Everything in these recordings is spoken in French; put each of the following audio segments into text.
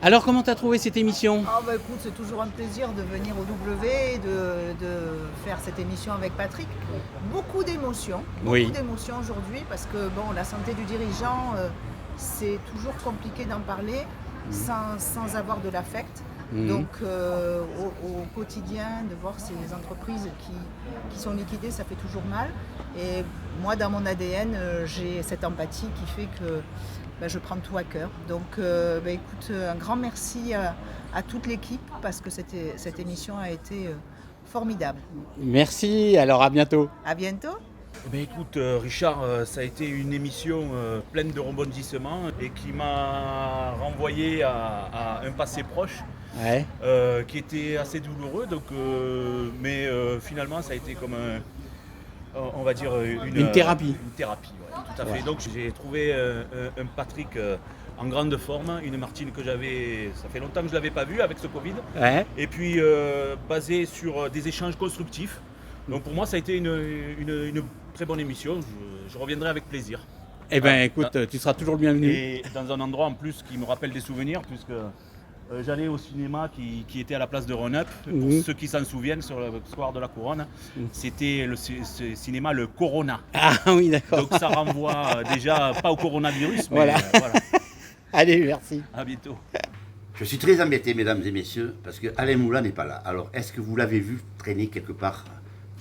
Alors, comment t'as trouvé cette émission? Ah bah écoute, c'est toujours un plaisir de venir au W, de faire cette émission avec Patrick. Beaucoup d'émotions aujourd'hui parce que bon, la santé du dirigeant, c'est toujours compliqué d'en parler sans avoir de l'affect. Donc au quotidien, de voir ces entreprises qui sont liquidées, ça fait toujours mal. Et moi, dans mon ADN, j'ai cette empathie qui fait que je prends tout à cœur. Donc écoute, un grand merci à toute l'équipe parce que cette émission a été formidable. Merci, alors à bientôt. À bientôt. Écoute, Richard, ça a été une émission pleine de rebondissements et qui m'a renvoyé à un passé proche. Ouais. Qui était assez douloureux, donc, mais finalement ça a été comme on va dire une thérapie. Une thérapie, ouais, tout à fait. Donc j'ai trouvé un Patrick en grande forme, une Martine que ça fait longtemps que je ne l'avais pas vue avec ce Covid, et puis basé sur des échanges constructifs. Donc pour moi ça a été une très bonne émission, je reviendrai avec plaisir. Eh bien écoute, tu seras toujours le bienvenu. Et dans un endroit en plus qui me rappelle des souvenirs, puisque j'allais au cinéma qui était à la place de Rhône-Up. Pour ceux qui s'en souviennent, sur le square de la Couronne, c'était le cinéma Le Corona. Ah oui, d'accord. Donc ça renvoie déjà pas au coronavirus, mais voilà. Voilà. Allez, merci. À bientôt. Je suis très embêté, mesdames et messieurs, parce que Alain Moulin n'est pas là. Alors, est-ce que vous l'avez vu traîner quelque part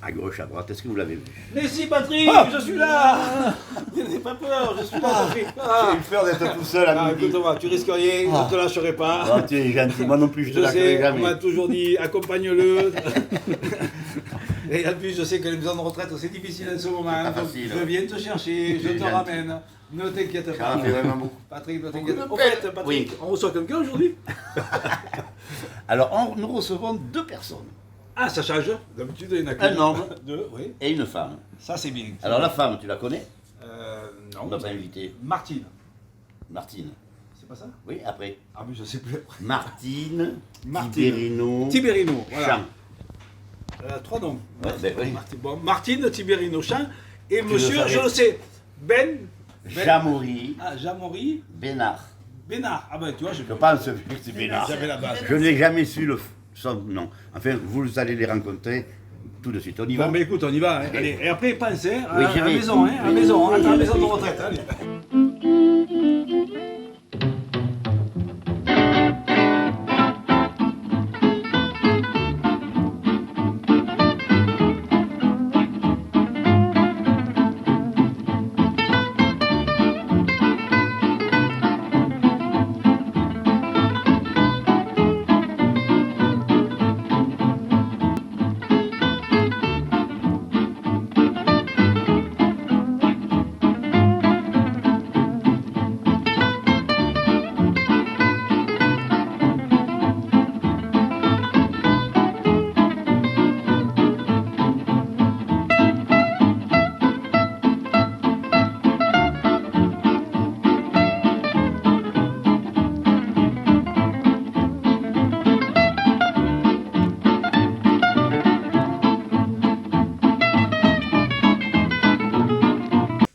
à gauche, à droite? Est-ce que vous l'avez vu? Mais si, Patrick, je suis là. N'aie pas peur, je suis là, Patrick. J'ai eu peur d'être tout seul à midi. Écoute-moi, tu risques rien, je ne te lâcherai pas. Oh, tu es gentil, moi non plus, je te lâcherai sais, jamais. on m'a toujours dit, accompagne-le. Et en plus, je sais que les maisons de retraite, c'est difficile en ce moment. C'est pas Donc, facile. je viens te chercher, je te gentil. ramène. Ne t'inquiète Ça pas. m'a fait vraiment beaucoup. Patrick, ne t'inquiète pas. Beaucoup Au de fait, peine. Patrick, Oui. on reçoit quelqu'un aujourd'hui? Alors, nous recevons 2 personnes, Ah, ça change. D'habitude, il y en a qu'une. un homme Deux, oui. et une femme. Ça, c'est bien. Alors, la femme, tu la connais? Non. On n'a pas invité. Martine. Martine. C'est pas ça? Oui, après. Ah, mais je sais plus. Martine, Martine. Tibérino, Tibérino, voilà. Champ. 3 noms. Ouais, oui. Martine, Tibérino, Champ. Et le monsieur, savais. je le sais, Jamori, Jamori, Bénard. Bénard. Ah ben tu vois, Je pense que c'est Bénard. j'avais la base. Je n'ai jamais su son nom. Enfin, vous allez les rencontrer tout de suite. On y va? Bon, mais écoute, on y va. Hein. Allez, et après, pense hein, Oui, à j'y la vais. maison, hein, à la maison, à la maison de retraite. Allez.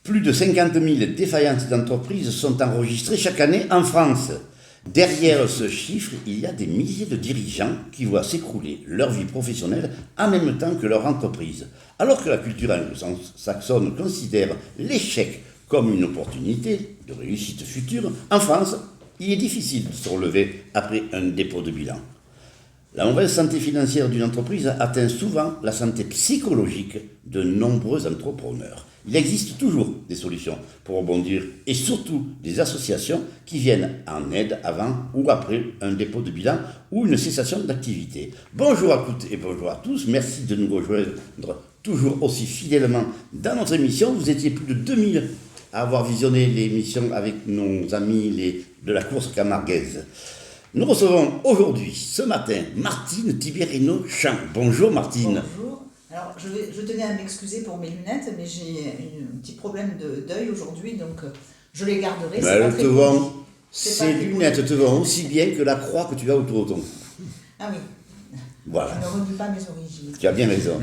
Plus de 50 000 défaillances d'entreprises sont enregistrées chaque année en France. Derrière ce chiffre, il y a des milliers de dirigeants qui voient s'écrouler leur vie professionnelle en même temps que leur entreprise. Alors que la culture anglo-saxonne considère l'échec comme une opportunité de réussite future, en France, il est difficile de se relever après un dépôt de bilan. La mauvaise santé financière d'une entreprise atteint souvent la santé psychologique de nombreux entrepreneurs. Il existe toujours des solutions pour rebondir et surtout des associations qui viennent en aide avant ou après un dépôt de bilan ou une cessation d'activité. Bonjour à toutes et bonjour à tous, merci de nous rejoindre toujours aussi fidèlement dans notre émission. Vous étiez plus de 2000 à avoir visionné l'émission avec nos amis de la course camarguaise. Nous recevons aujourd'hui, ce matin, Martine Tibérino Champ. Bonjour Martine. Bonjour. Alors, je tenais à m'excuser pour mes lunettes, mais j'ai un petit problème d'œil aujourd'hui, donc je les garderai. Ces lunettes te vont aussi bien que la croix que tu as autour de ton cou. Ah oui. Voilà. Je ne redis pas mes origines. Tu as bien raison.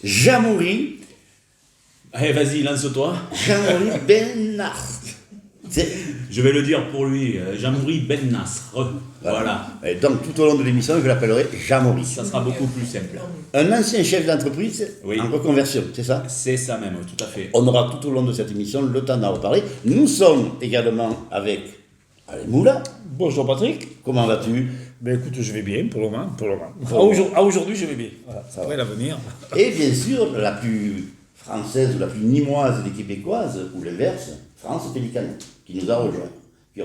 Jamori Allez, vas-y, lance-toi. Bénard. Je vais le dire pour lui, Jamori Ben Nasr. Voilà. Et donc tout au long de l'émission, je l'appellerai Jamori. Ça sera beaucoup plus simple. Un ancien chef d'entreprise en reconversion, c'est ça? C'est ça même, tout à fait. On aura tout au long de cette émission le temps d'en reparler. Nous sommes également avec Alain Moula. Bonjour Patrick. Comment vas-tu? Ben écoute, je vais bien pour le moment. Aujourd'hui, je vais bien. Voilà, ça va l'avenir. Et bien sûr, la plus française ou la plus nîmoise des Québécoises, ou l'inverse, France Pélican, qui nous a rejoint. Il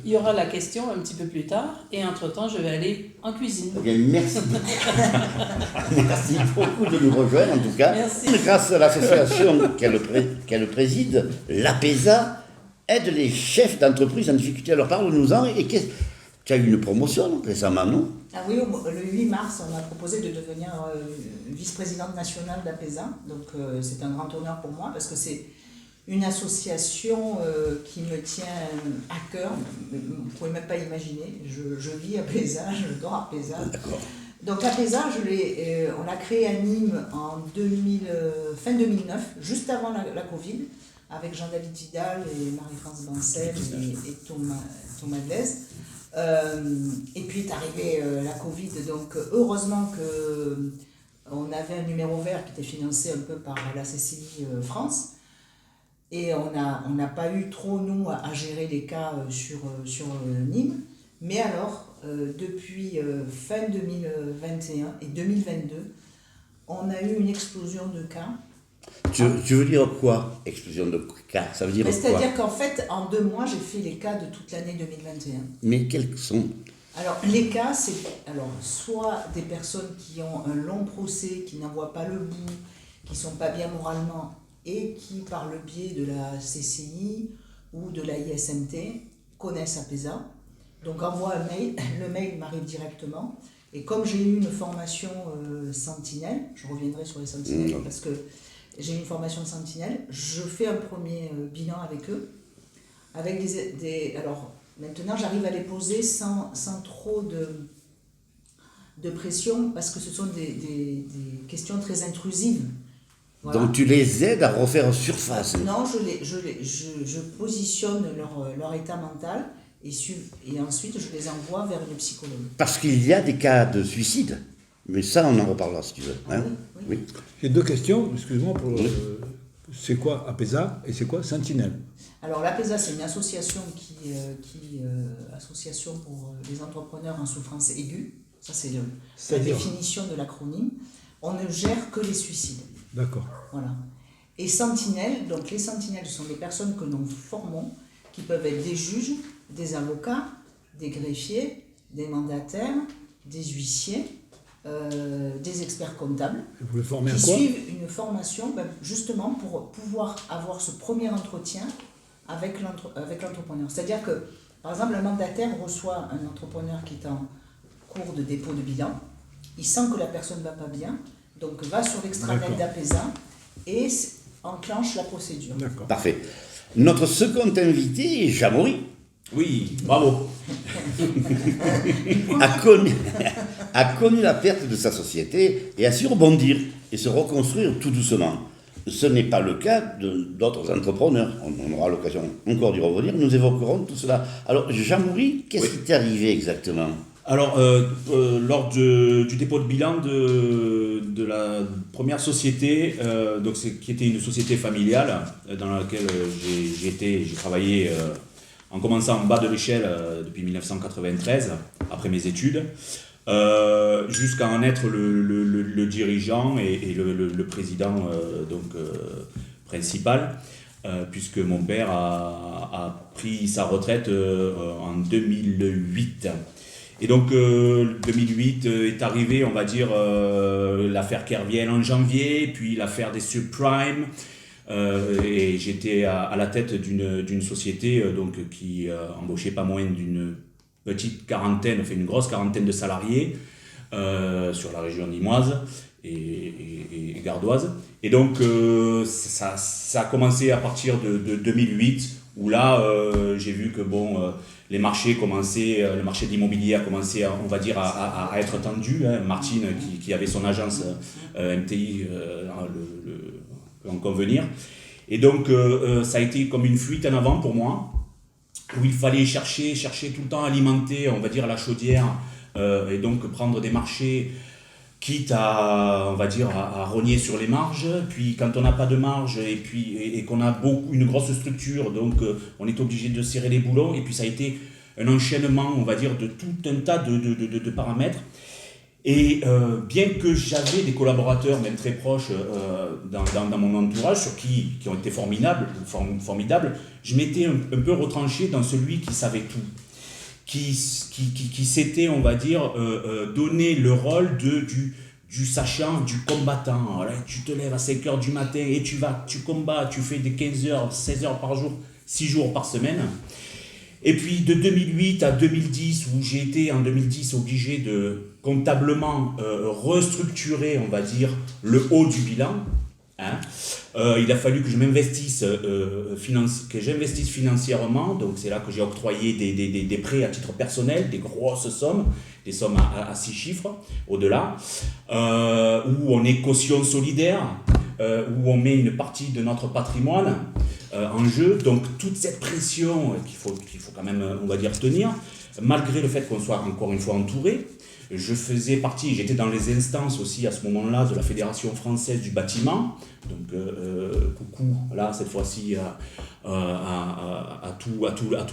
y aura la question un petit peu plus tard, et entre-temps, je vais aller en cuisine. Eh bien, merci. Merci beaucoup de nous rejoindre, en tout cas. Merci. Grâce à l'association qu'elle préside, l'APESA aide les chefs d'entreprise en difficulté. Alors parle-nous-en. Et tu as eu une promotion récemment, non? Ah oui, le 8 mars, on m'a proposé de devenir vice-présidente nationale d'APESA. Donc c'est un grand honneur pour moi parce que c'est une association qui me tient à cœur. Vous ne pouvez même pas imaginer. Je vis APESA, je dors APESA. D'accord. Donc APESA, on l'a créé à Nîmes en fin 2009, juste avant la Covid, avec Jean-David Vidal et Marie-France Bancel et Thomas Glaise. Et puis est arrivée la Covid, donc heureusement qu'on avait un numéro vert qui était financé un peu par la CCI France. Et on n'a pas eu trop, nous, à gérer les cas sur Nîmes. Mais alors, depuis fin 2021 et 2022, on a eu une explosion de cas. Tu veux dire quoi, explosion de cas? Ça veut dire quoi? C'est-à-dire qu'en fait, en 2 mois, j'ai fait les cas de toute l'année 2021. Mais quels sont? Alors, les cas, c'est soit des personnes qui ont un long procès, qui n'en voient pas le bout, qui ne sont pas bien moralement, et qui, par le biais de la CCI ou de la ISMT, connaissent APESA. Donc, envoie un mail, le mail m'arrive directement. Et comme j'ai eu une formation sentinelle, je reviendrai sur les sentinelles parce que j'ai une formation sentinelle, je fais un premier bilan avec eux. Avec alors, maintenant, j'arrive à les poser sans trop de pression parce que ce sont des questions très intrusives. Voilà. Donc tu les aides à refaire surface? Non, je positionne leur état mental et ensuite je les envoie vers une psychologue. Parce qu'il y a des cas de suicide, mais ça on en reparlera si tu veux. Hein? Oui. J'ai 2 questions, excuse-moi. C'est quoi APESA et c'est quoi Sentinelle? Alors l'APESA, c'est une association association pour les entrepreneurs en souffrance aiguë. Ça c'est la définition de l'acronyme. On ne gère que les suicides. D'accord. Voilà. Et sentinelles, donc les sentinelles sont des personnes que nous formons, qui peuvent être des juges, des avocats, des greffiers, des mandataires, des huissiers, des experts comptables. Et vous les formez à qui quoi? suivent une formation justement pour pouvoir avoir ce premier entretien avec l'entrepreneur. C'est-à-dire que, par exemple, un mandataire reçoit un entrepreneur qui est en cours de dépôt de bilan, il sent que la personne ne va pas bien, donc va sur l'extranet d'APESA et enclenche la procédure. D'accord. Parfait. Notre second invité, Jamori, Oui, bravo. a connu la perte de sa société et a su rebondir et se reconstruire tout doucement. Ce n'est pas le cas d'autres entrepreneurs. On aura l'occasion encore d'y revenir. Nous évoquerons tout cela. Alors, Jamori, qu'est-ce qui t'est arrivé exactement? Alors, lors du dépôt de bilan de la première société, qui était une société familiale dans laquelle j'ai travaillé en commençant en bas de l'échelle depuis 1993, après mes études, jusqu'à en être le dirigeant et le président principal, puisque mon père a pris sa retraite en 2008. Et donc 2008 est arrivé, on va dire, l'affaire Kerviel en janvier, puis l'affaire des subprimes, et j'étais à la tête d'une société qui embauchait pas moins d'une petite quarantaine, enfin une grosse quarantaine de salariés sur la région nîmoise et gardoise. Et donc ça a commencé à partir de 2008, où là j'ai vu que les marchés commençaient, le marché de l'immobilier a commencé, on va dire, à être tendu. Martine, qui avait son agence MTI, en convenir. Et donc, ça a été comme une fuite en avant pour moi, où il fallait chercher tout le temps, alimenter, on va dire, la chaudière, et donc prendre des marchés, quitte à, on va dire, à rogner sur les marges. Puis quand on n'a pas de marge et qu'on a une grosse structure, donc on est obligé de serrer les boulons. Et puis ça a été un enchaînement, on va dire, de tout un tas de paramètres. Et bien que j'avais des collaborateurs, même très proches, dans mon entourage, qui ont été formidables, je m'étais un peu retranché dans celui qui savait tout, qui s'était, on va dire, donné le rôle du sachant, du combattant. Voilà, tu te lèves à 5 h du matin et tu combats, tu fais des 15 heures, 16 heures par jour, 6 jours par semaine. Et puis de 2008 à 2010, où j'ai été en 2010 obligé de comptablement restructurer, on va dire, le haut du bilan. Il a fallu que je m'investisse financièrement, donc c'est là que j'ai octroyé des prêts à titre personnel, des grosses sommes, des sommes à 6 chiffres, au-delà, où on est caution solidaire, où on met une partie de notre patrimoine en jeu. Donc toute cette pression qu'il faut quand même, on va dire, tenir, malgré le fait qu'on soit encore une fois entouré. Je faisais partie, j'étais dans les instances aussi à ce moment-là de la Fédération française du bâtiment. Donc coucou, là cette fois-ci à tous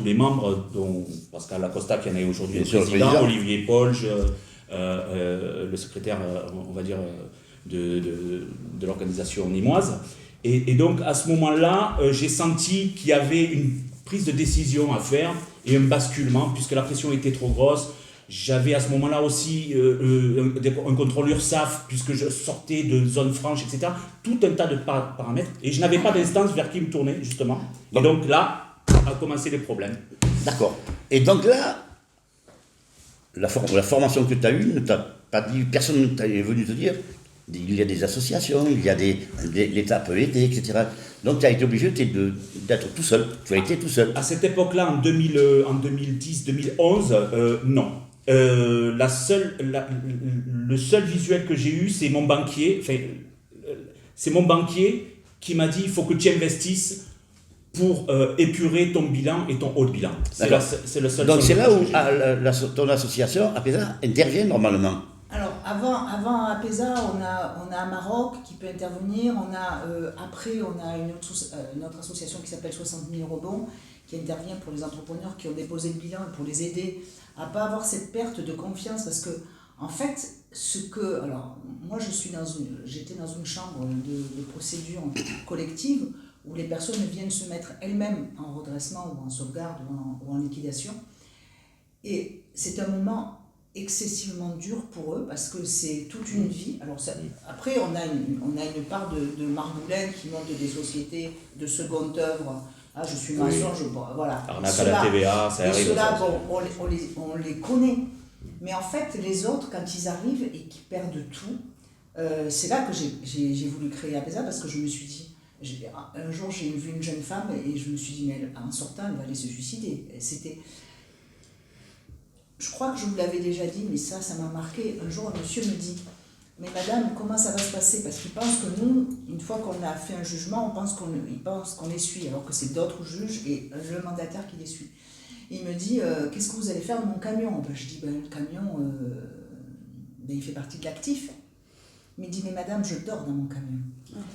les membres, dont Pascal Lacosta qui en est aujourd'hui le président, Olivier Polge, le secrétaire, on va dire, de l'organisation nîmoise. Et donc à ce moment-là, j'ai senti qu'il y avait une prise de décision à faire et un basculement, puisque la pression était trop grosse. J'avais à ce moment-là aussi un contrôle URSSAF, puisque je sortais de zones franches, etc. Tout un tas de paramètres. Et je n'avais pas d'instance vers qui me tourner, justement. Et donc là, a commencé les problèmes. D'accord. Et donc là, la formation que tu as eue, ne t'a pas dit, personne n'est venu te dire, il y a des associations, il y a l'État peut aider, etc. Donc tu as été obligé d'être tout seul. Tu as été tout seul. À cette époque-là, en 2010-2011, non. Le seul visuel que j'ai eu, c'est mon banquier. C'est mon banquier qui m'a dit il faut que tu investisses pour épurer ton bilan et ton haut de bilan. C'est le seul. Donc c'est là où ton association, APESA, intervient normalement. Alors, avant APESA, on a Maroc qui peut intervenir. Après, on a une autre association qui s'appelle 60 000 rebonds, qui intervient pour les entrepreneurs qui ont déposé le bilan et pour les aider à ne pas avoir cette perte de confiance. Parce que, en fait, alors, moi, j'étais dans une chambre de procédure collective où les personnes viennent se mettre elles-mêmes en redressement ou en sauvegarde ou en liquidation. Et c'est un moment excessivement dur pour eux parce que c'est toute une vie. Alors après, on a une part de margoulène qui monte des sociétés de seconde œuvre. Ah, je suis maçon, voilà. Arnaque à la TVA, ça arrive. Ceux-là, on les connaît. Mais en fait, les autres, quand ils arrivent et qu'ils perdent tout, c'est là que j'ai voulu créer APESA parce que je me suis dit, un jour j'ai vu une jeune femme et je me suis dit, mais en sortant, elle va aller se suicider. Je crois que je vous l'avais déjà dit, mais ça m'a marqué. Un jour, un monsieur me dit, mais madame, comment ça va se passer? Parce qu'il pense que nous, une fois qu'on a fait un jugement, il pense qu'on les suit, alors que c'est d'autres juges et le mandataire qui les suit. Il me dit, qu'est-ce que vous allez faire de mon camion? Je dis, le camion, il fait partie de l'actif. Il me dit, mais madame, je dors dans mon camion.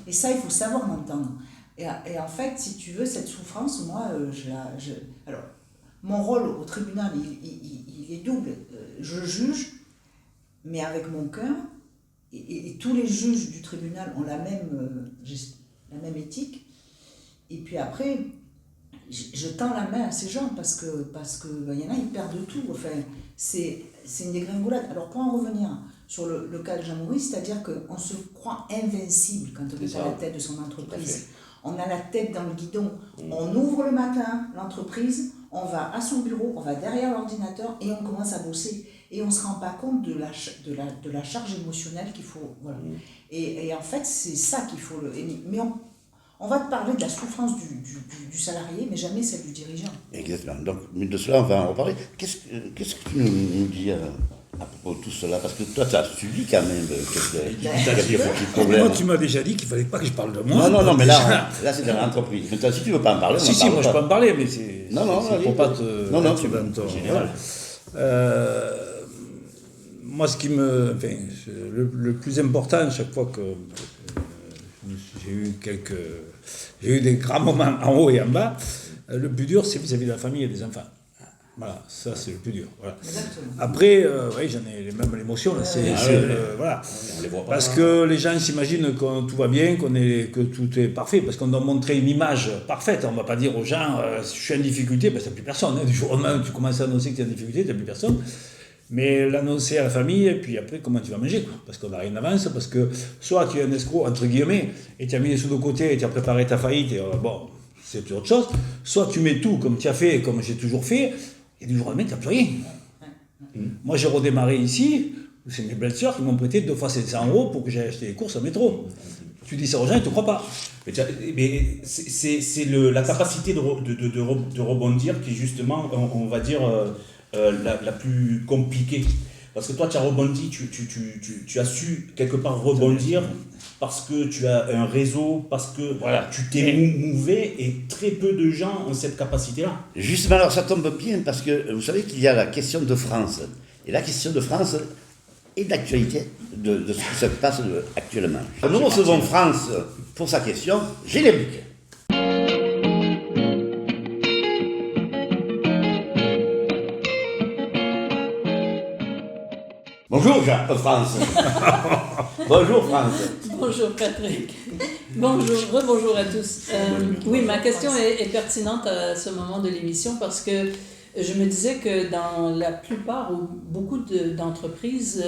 Et ça, il faut savoir l'entendre. Et en fait, si tu veux, cette souffrance, moi, alors, mon rôle au tribunal, il est double. Je juge, mais avec mon cœur, et tous les juges du tribunal ont la même éthique. Et puis après, je tends la main à ces gens parce que y en a, ils perdent tout. Enfin, c'est une dégringolade. Alors pour en revenir sur le cas de Jean-Maurice, c'est-à-dire qu'on se croit invincible quand on est à la tête de son entreprise. On a la tête dans le guidon. On ouvre le matin l'entreprise, on va à son bureau, on va derrière l'ordinateur et on commence à bosser. Et on ne se rend pas compte de la charge émotionnelle qu'il faut. Voilà. Et en fait, c'est ça qu'il faut. Mais on va te parler de la souffrance du salarié, mais jamais celle du dirigeant. Exactement. Donc, de cela, on va en reparler. Qu'est-ce que tu nous dis à propos de tout cela? Parce que toi, tu as subi quand même quelques petits problèmes. Moi, tu m'as déjà dit qu'il ne fallait pas que je parle de moi. Non, mais là c'est dans l'entreprise. Mais toi, si tu ne veux pas en parler, Si, moi je peux en parler, mais c'est pour pas te tu vas en général. Moi, ce qui me. Enfin, le plus important, chaque fois que j'ai eu des grands moments en haut et en bas, le plus dur, c'est vis-à-vis de la famille et des enfants. Voilà, ça c'est le plus dur. Voilà. Après, oui, j'en ai même l'émotion. Voilà. On les voit pas. Parce que les gens s'imaginent que tout va bien, que tout est parfait, parce qu'on doit montrer une image parfaite. On ne va pas dire aux gens, je suis en difficulté, parce que tu n'as plus personne. Du jour au lendemain, tu commences à annoncer que tu es en difficulté, tu n'as plus personne. Mais l'annoncer à la famille, et puis après, comment tu vas manger, quoi. Parce qu'on n'a rien d'avance, parce que soit tu es un escroc, entre guillemets, et tu as mis les sous de côté, et tu as préparé ta faillite, et bon, c'est autre chose. Soit tu mets tout comme tu as fait, comme j'ai toujours fait, et du jour au lendemain, tu n'as plus rien. Moi, j'ai redémarré ici, c'est mes belles-sœurs qui m'ont prêté 2 fois 700 € pour que j'aille acheter les courses au métro. Tu dis ça aux gens, ils ne te croient pas. Mais c'est la capacité de rebondir qui est justement, on va dire, la plus compliquée. Parce que toi, tu as rebondi, tu as su quelque part rebondir parce que tu as un réseau, parce que tu t'es mouvé, et très peu de gens ont cette capacité-là. Justement, alors ça tombe bien parce que vous savez qu'il y a la question de France. Et la question de France est d'actualité de ce qui se passe actuellement. Nous recevons France pour sa question générique. Bonjour France. Bonjour France. Bonjour Patrick. Rebonjour à tous. Oui, ma question est pertinente à ce moment de l'émission parce que je me disais que dans la plupart ou beaucoup d'entreprises,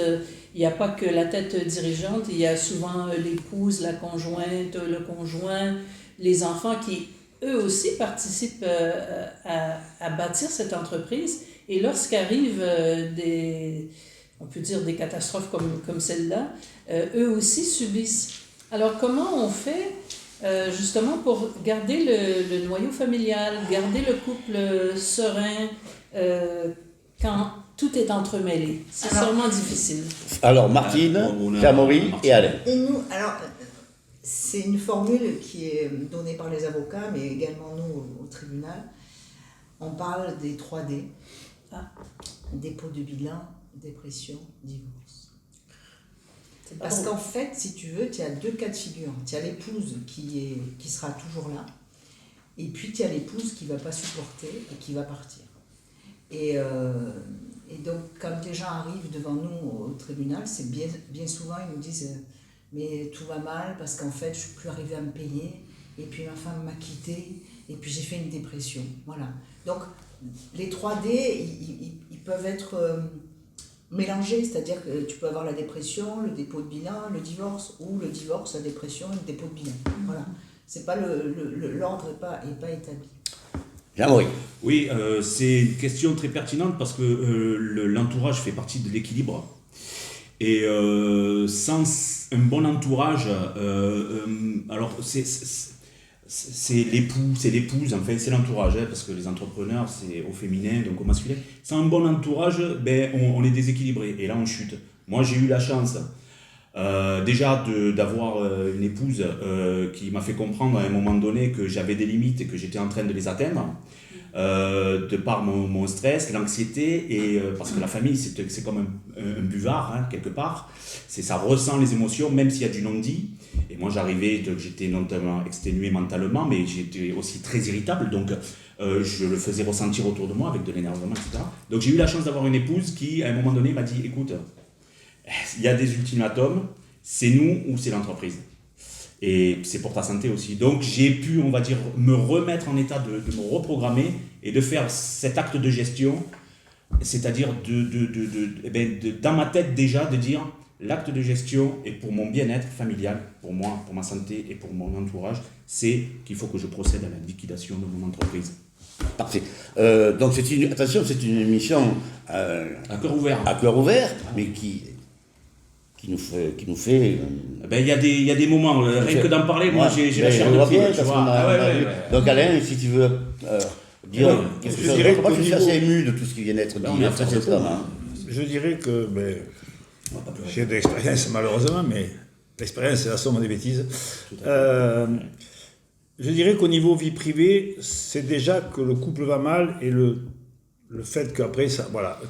il n'y a pas que la tête dirigeante, il y a souvent l'épouse, la conjointe, le conjoint, les enfants qui eux aussi participent à bâtir cette entreprise. Et lorsqu'arrivent on peut dire des catastrophes comme celle-là, eux aussi subissent. Alors comment on fait justement pour garder le noyau familial, garder le couple serein quand tout est entremêlé? C'est sûrement difficile. Alors Martine, Camori et Alain. Et nous, alors c'est une formule qui est donnée par les avocats, mais également nous au tribunal. On parle des 3D. Dépôt de bilan, dépression, divorce. Parce qu'en fait, si tu veux, tu as 2 cas de figure. Tu as l'épouse qui sera toujours là, et puis tu as l'épouse qui ne va pas supporter et qui va partir. Et donc, quand les gens arrivent devant nous au tribunal, c'est bien souvent, ils nous disent « mais tout va mal parce qu'en fait, je ne suis plus arrivée à me payer, et puis ma femme m'a quitté, et puis j'ai fait une dépression. » Voilà. Donc, les 3D, ils peuvent être mélangés, c'est-à-dire que tu peux avoir la dépression, le dépôt de bilan, le divorce, ou le divorce, la dépression et le dépôt de bilan. Voilà. C'est pas l'ordre n'est pas établi. Jean-Marie. Oui, c'est une question très pertinente parce que l'entourage fait partie de l'équilibre. Et sans un bon entourage, alors c'est l'époux, c'est l'épouse, enfin c'est l'entourage, parce que les entrepreneurs c'est au féminin, donc au masculin. Sans un bon entourage, on est déséquilibré et là on chute. Moi j'ai eu la chance déjà d'avoir une épouse qui m'a fait comprendre à un moment donné que j'avais des limites et que j'étais en train de les atteindre. De par mon stress, l'anxiété, et parce que la famille c'est comme un buvard quelque part, ça ressent les émotions même s'il y a du non-dit. Et moi j'étais notamment exténué mentalement, mais j'étais aussi très irritable, donc je le faisais ressentir autour de moi avec de l'énervement, etc. Donc j'ai eu la chance d'avoir une épouse qui à un moment donné m'a dit écoute, il y a des ultimatums, c'est nous ou c'est l'entreprise. Et c'est pour ta santé aussi. Donc j'ai pu, on va dire, me remettre en état de me reprogrammer et de faire cet acte de gestion, c'est-à-dire dans ma tête déjà, de dire l'acte de gestion est pour mon bien-être familial, pour moi, pour ma santé et pour mon entourage, c'est qu'il faut que je procède à la liquidation de mon entreprise. Parfait. Donc c'est une émission à cœur ouvert. À cœur ouvert, mais qui nous fait il y a des moments, rien que d'en parler, moi j'ai la chair de poule, tu vois. Donc Alain, si tu veux dire quelque chose, moi je suis assez ému de tout ce qui vient d'être dit. Je dirais que j'ai de l'expérience malheureusement, mais l'expérience c'est la somme des bêtises. Je dirais qu'au niveau vie privée, c'est déjà que le couple va mal et le fait qu'après,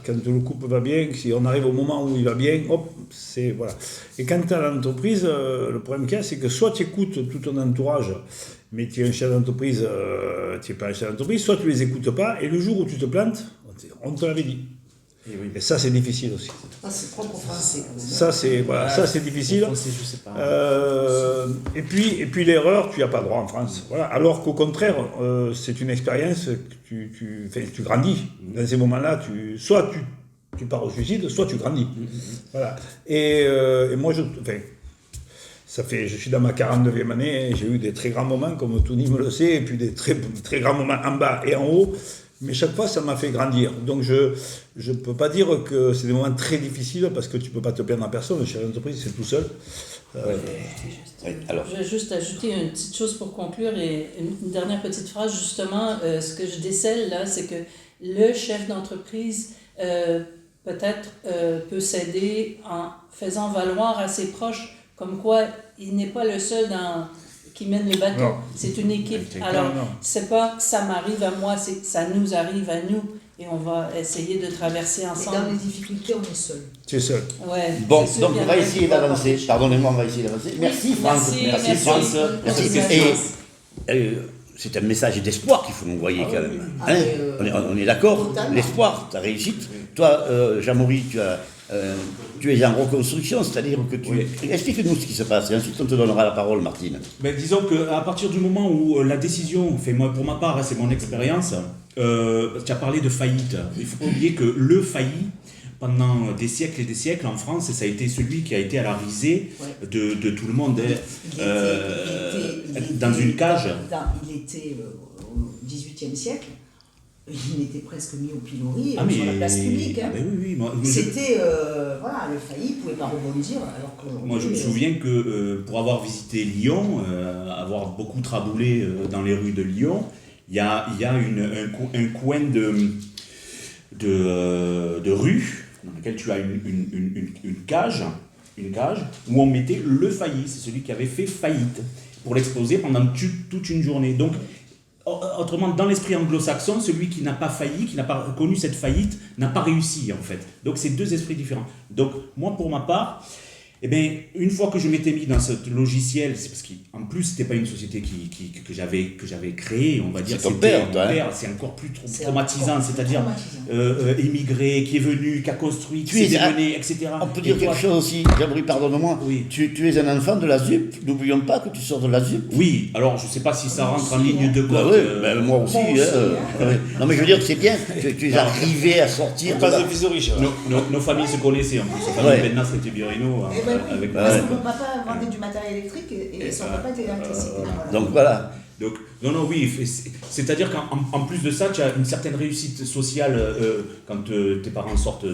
quand le couple va bien, si on arrive au moment où il va bien, hop, c'est voilà. Et quand tu as l'entreprise, le problème qu'il y a, c'est que soit tu écoutes tout ton entourage, mais tu es un chef d'entreprise, tu n'es pas un chef d'entreprise, soit tu les écoutes pas, et le jour où tu te plantes, on te l'avait dit. Et ça, c'est difficile aussi. C'est propre aux Français. Ça, c'est difficile. Français, je sais pas. Et puis l'erreur, tu n'y as pas droit en France. Voilà. Alors qu'au contraire, c'est une expérience que tu grandis. Dans ces moments-là, soit tu pars au suicide, soit tu grandis. Voilà. Et moi, je suis dans ma 49e année, j'ai eu des très grands moments, comme Tony me le sait, et puis des très, très grands moments en bas et en haut. Mais chaque fois, ça m'a fait grandir. Donc, je ne peux pas dire que c'est des moments très difficiles parce que tu ne peux pas te perdre en personne. Le chef d'entreprise, c'est tout seul. Je vais juste ajouter une petite chose pour conclure et une dernière petite phrase. Justement, ce que je décèle là, c'est que le chef d'entreprise peut-être peut s'aider en faisant valoir à ses proches comme quoi il n'est pas le seul qui mène le bateau. Non. C'est une équipe. Alors, c'est pas ça m'arrive à moi, c'est ça nous arrive à nous et on va essayer de traverser ensemble. Mais dans les difficultés, on est seul. Tu es seul. Ouais, bon, donc on va essayer d'avancer. Pardonnez-moi, on va essayer d'avancer. Merci Franck. Merci Franck. Et c'est un message d'espoir qu'il faut envoyer quand même. On est d'accord. L'espoir, ta réussite. Toi, Jean-Maurice, tu es en reconstruction, c'est-à-dire que tu... Oui. Explique-nous ce qui se passe, et ensuite on te donnera la parole, Martine. Disons qu'à partir du moment où la décision, moi, pour ma part, c'est mon expérience, tu as parlé de faillite. Il ne faut pas oublier que le failli, pendant des siècles et des siècles en France, ça a été celui qui a été à la risée de tout le monde. Dans une cage. Il était au XVIIIe siècle. Il était presque mis au pilori sur la place publique. C'était, le failli ne pouvait pas rebondir. Alors qu'aujourd'hui, moi, je me souviens que pour avoir visité Lyon, avoir beaucoup traboulé dans les rues de Lyon, il y a un coin de rue dans lequel tu as une cage où on mettait le failli. C'est celui qui avait fait faillite pour l'exposer pendant toute une journée. Donc, autrement, dans l'esprit anglo-saxon, celui qui n'a pas failli, qui n'a pas connu cette faillite, n'a pas réussi en fait. Donc c'est deux esprits différents. Donc moi pour ma part, une fois que je m'étais mis dans ce logiciel, c'est parce qu'en plus c'était pas une société que j'avais créée, on va dire. C'est ton père, c'est encore plus traumatisant, c'est-à-dire émigré, qui est venu, qui a construit, qui s'est démené, etc. On peut dire quelque chose aussi, Jean-Marie, pardonne-moi. Oui. Tu es un enfant de la ZUP, n'oublions pas que tu sors de la ZUP. Oui, alors je sais pas si ça rentre en ligne de compte. Moi aussi. Non mais je veux dire que c'est bien, tu es arrivé à sortir. Pas de fils de riche. Nos familles se connaissaient en plus. Maintenant c'était Birino. Parce que mon papa vendait du matériel électrique et son papa était électricité. Donc voilà. Donc, oui, c'est-à-dire qu'en plus de ça, tu as une certaine réussite sociale quand tes parents sortent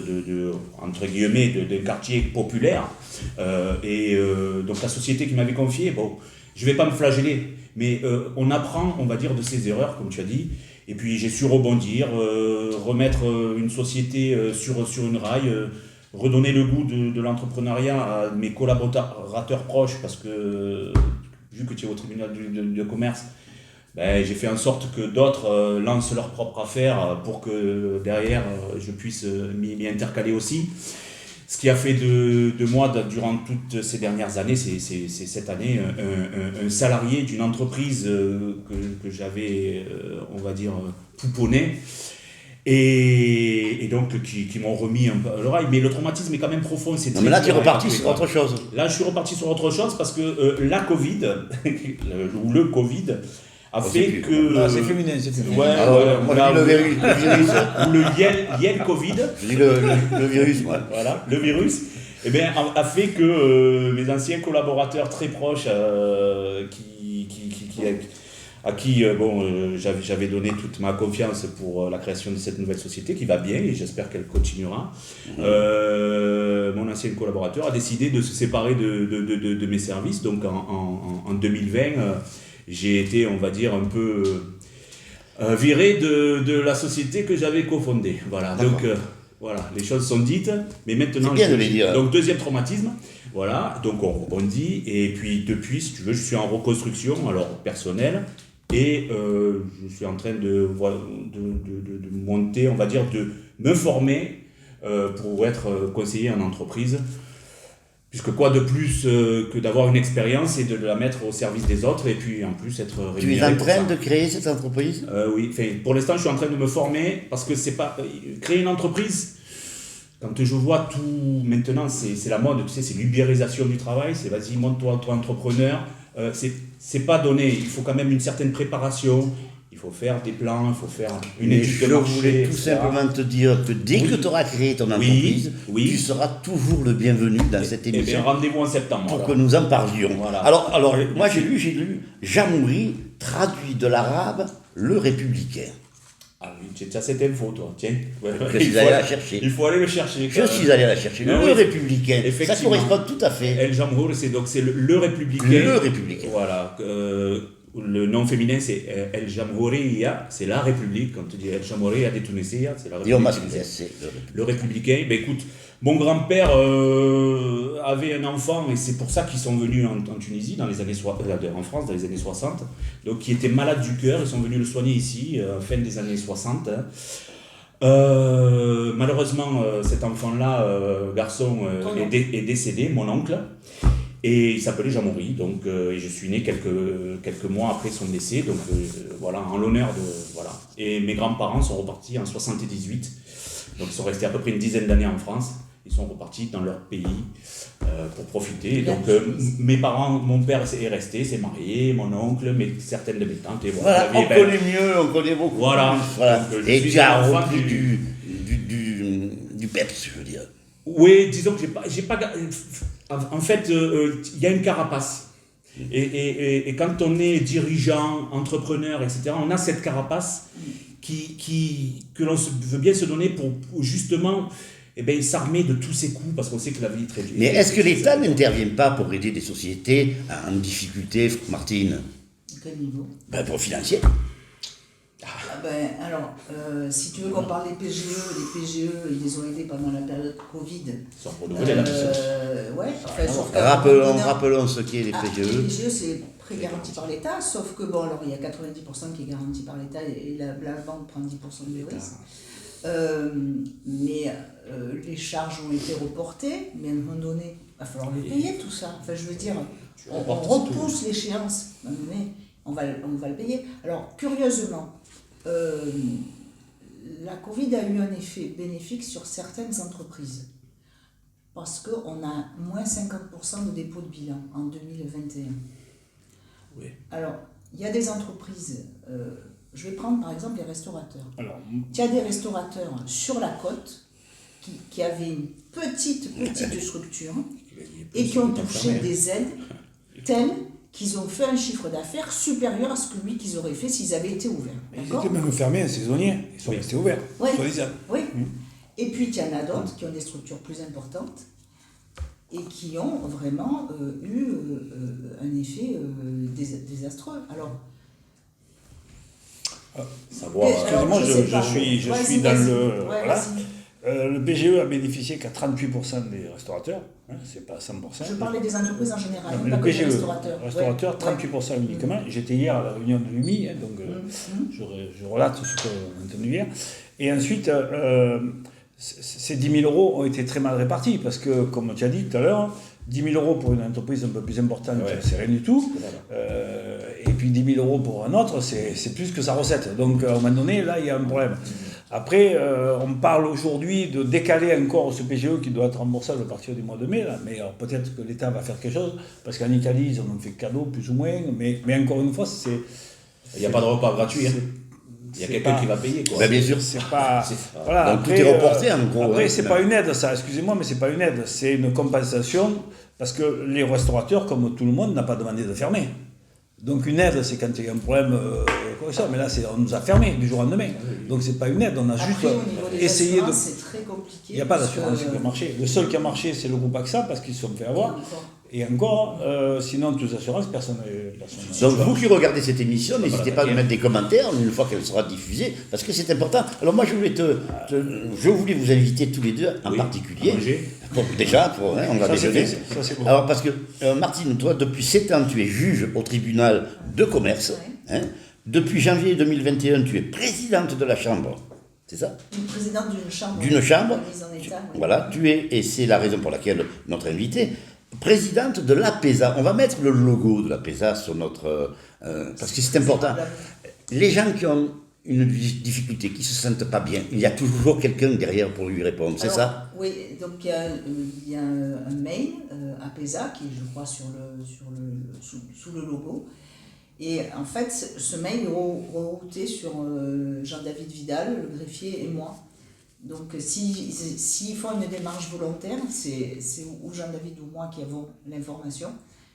entre guillemets, d'un quartier populaire. Donc la société qui m'avait confié, je ne vais pas me flageller, mais on apprend, on va dire, de ses erreurs, comme tu as dit. Et puis j'ai su rebondir, remettre une société sur une raille, redonner le goût de l'entrepreneuriat à mes collaborateurs proches, parce que vu que tu es au tribunal de commerce, j'ai fait en sorte que d'autres lancent leur propre affaire pour que derrière je puisse m'y intercaler aussi. Ce qui a fait de moi, durant toutes ces dernières années, c'est cette année, un salarié d'une entreprise que j'avais, on va dire, pouponné. Et donc qui m'ont remis un peu à l'oreille, mais le traumatisme est quand même profond. Non, mais là tu es reparti sur autre chose. Là je suis reparti sur autre chose parce que la Covid, ou le Covid, a fait que... Non, c'est féminin, c'est féminin. Moi je dis le virus. Ou le Yen Covid. Je dis le virus, moi. Voilà, le virus. A fait que mes anciens collaborateurs très proches à qui j'avais donné toute ma confiance pour la création de cette nouvelle société qui va bien et j'espère qu'elle continuera. Mon ancien collaborateur a décidé de se séparer de mes services. Donc en 2020, j'ai été, on va dire, un peu viré de la société que j'avais cofondée. Voilà. Donc Voilà, les choses sont dites, mais maintenant... C'est bien de les dire. Donc, deuxième traumatisme, voilà, donc on rebondit, et puis depuis, si tu veux, je suis en reconstruction, alors personnelle, et je suis en train de monter, on va dire, de me former pour être conseiller en entreprise. Puisque quoi de plus que d'avoir une expérience et de la mettre au service des autres et puis en plus être rémunéré. Tu es en train de créer cette entreprise ? Oui, pour l'instant je suis en train de me former parce que c'est pas créer une entreprise. Quand je vois tout maintenant, c'est la mode, tu sais, c'est l'ubérisation du travail, c'est vas-y monte-toi entrepreneur. C'est pas donné, il faut quand même une certaine préparation. Il faut faire des plans, il faut faire une étude de marché. Je voulais tout simplement te dire que dès que tu auras créé ton entreprise, tu seras toujours le bienvenu dans cette émission. Et bien, rendez-vous en septembre. Pour que nous en parlions. Voilà. Alors moi j'ai lu Jamhouri, traduit de l'arabe, le républicain. Ah oui, tu as cette info, toi, tiens. Il faut aller le chercher. Je suis allé la chercher. Le républicain, ça correspond tout à fait. El Jamhour, c'est le républicain. Le républicain. Voilà. Le nom féminin, c'est El Jamhouria, c'est la République. Quand tu dis El Jamhouria de Tunisie, c'est la République. Et au masculin, c'est le républicain. Ben écoute, mon grand-père avait un enfant, et c'est pour ça qu'ils sont venus en Tunisie, en France, dans les années 60. Donc, qui était malade du cœur, ils sont venus le soigner ici, fin des années 60. Malheureusement, cet enfant-là, garçon, est décédé, mon oncle. Et il s'appelait Jamhouri, donc et je suis né quelques mois après son décès, donc voilà, en l'honneur de... Voilà. Et mes grands-parents sont repartis en 78, donc ils sont restés à peu près une dizaine d'années en France, ils sont repartis dans leur pays pour profiter. Et donc mes parents, mon père est resté, s'est marié, mon oncle, certaines de mes tantes, et voilà. On connaît mieux, on connaît beaucoup voilà. plus. Voilà. Donc, et tu as repris du peps, je veux dire. Oui, disons que j'ai pas en fait, il y a une carapace. Et quand on est dirigeant, entrepreneur, etc., on a cette carapace que l'on veut bien se donner pour justement s'armer de tous ces coups, parce qu'on sait que la vie est très dure. Mais est-ce que l'État n'intervient pas pour aider des sociétés en difficulté, Martine ? À quel niveau ? Pour le financier. Alors, si tu veux qu'on parle des PGE, ils les ont aidés pendant la période Covid. Sans renouveler la mission. Rappelons ce qu'est les PGE. Les PGE, c'est prêt garanti par l'État, sauf que, alors il y a 90% qui est garanti par l'État et la banque prend 10% du risque. Mais les charges ont été reportées, mais à un moment donné, il va falloir le payer tout ça. Enfin, je veux dire, on repousse l'échéance, à un moment donné, on va le payer. Alors, curieusement, la Covid a eu un effet bénéfique sur certaines entreprises parce qu'on a moins 50% de dépôt de bilan en 2021. Oui. Alors, il y a des entreprises, je vais prendre par exemple les restaurateurs. Il y a des restaurateurs sur la côte qui avaient une petite structure et qui ont touché des aides telles qu'ils ont fait un chiffre d'affaires supérieur à ce qu'ils auraient fait s'ils avaient été ouverts. Ils étaient même fermés, saisonniers, ils sont restés ouverts. Oui. Et puis il y en a d'autres qui ont des structures plus importantes et qui ont vraiment eu un effet désastreux. Alors, excusez-moi, je suis dans le... Voilà. Le PGE a bénéficié qu'à 38% des restaurateurs, c'est pas 100%. Je parlais des entreprises en général, non, pas que des restaurateurs, 38% uniquement. J'étais hier à la réunion de l'UMI, donc je relate ce qu'on a entendu hier. Et ensuite, ces 10 000 euros ont été très mal répartis, parce que, comme tu as dit tout à l'heure, 10 000 euros pour une entreprise un peu plus importante, c'est rien du tout. Et puis 10 000 euros pour un autre, c'est plus que sa recette. Donc, à un moment donné, là, il y a un problème. Après, on parle aujourd'hui de décaler encore ce PGE qui doit être remboursable à partir du mois de mai, là. Mais peut-être que l'État va faire quelque chose, parce qu'en Italie, ils en ont fait cadeau, plus ou moins. Mais encore une fois, c'est... Il n'y a pas de repas gratuit. Il y a quelqu'un qui va payer, quoi. Bien sûr. C'est pas... Voilà, donc après, tout est reporté, en gros. Après, c'est pas une aide, ça. Excusez-moi, mais c'est pas une aide. C'est une compensation, parce que les restaurateurs, comme tout le monde, n'ont pas demandé de fermer. Donc une aide, c'est quand il y a un problème comme ça, mais là, on nous a fermés du jour au lendemain. Donc c'est pas une aide, on a après, juste essayé de... c'est très compliqué. Il n'y a pas d'assurance qui a marché. Le seul qui a marché, c'est le groupe AXA, parce qu'ils se sont fait avoir. Et encore, sinon, toutes assurances, personne. Donc, vous qui regardez cette émission, n'hésitez pas à nous mettre des commentaires une fois qu'elle sera diffusée, parce que c'est important. Alors, moi, je voulais vous inviter tous les deux, en particulier. On va déjeuner. Bon. Alors, parce que, Martine, toi, depuis 7 ans, tu es juge au tribunal de commerce. Ouais. Depuis janvier 2021, tu es présidente de la Chambre. C'est ça ? Une présidente d'une chambre. D'une chambre. Mise en état, oui. Voilà, tu es, et c'est la raison pour laquelle notre invité, présidente de l'APESA. On va mettre le logo de l'APESA sur notre... parce que c'est important. Les gens qui ont une difficulté, qui ne se sentent pas bien, il y a toujours quelqu'un derrière pour lui répondre, c'est ça ? Oui, donc il y a un mail, APESA, qui est, je crois, sous le logo. Et en fait, ce mail est rerouté sur Jean-David Vidal, le greffier, et moi. Donc s'ils font une démarche volontaire, c'est ou Jean-David ou moi qui avons l'information,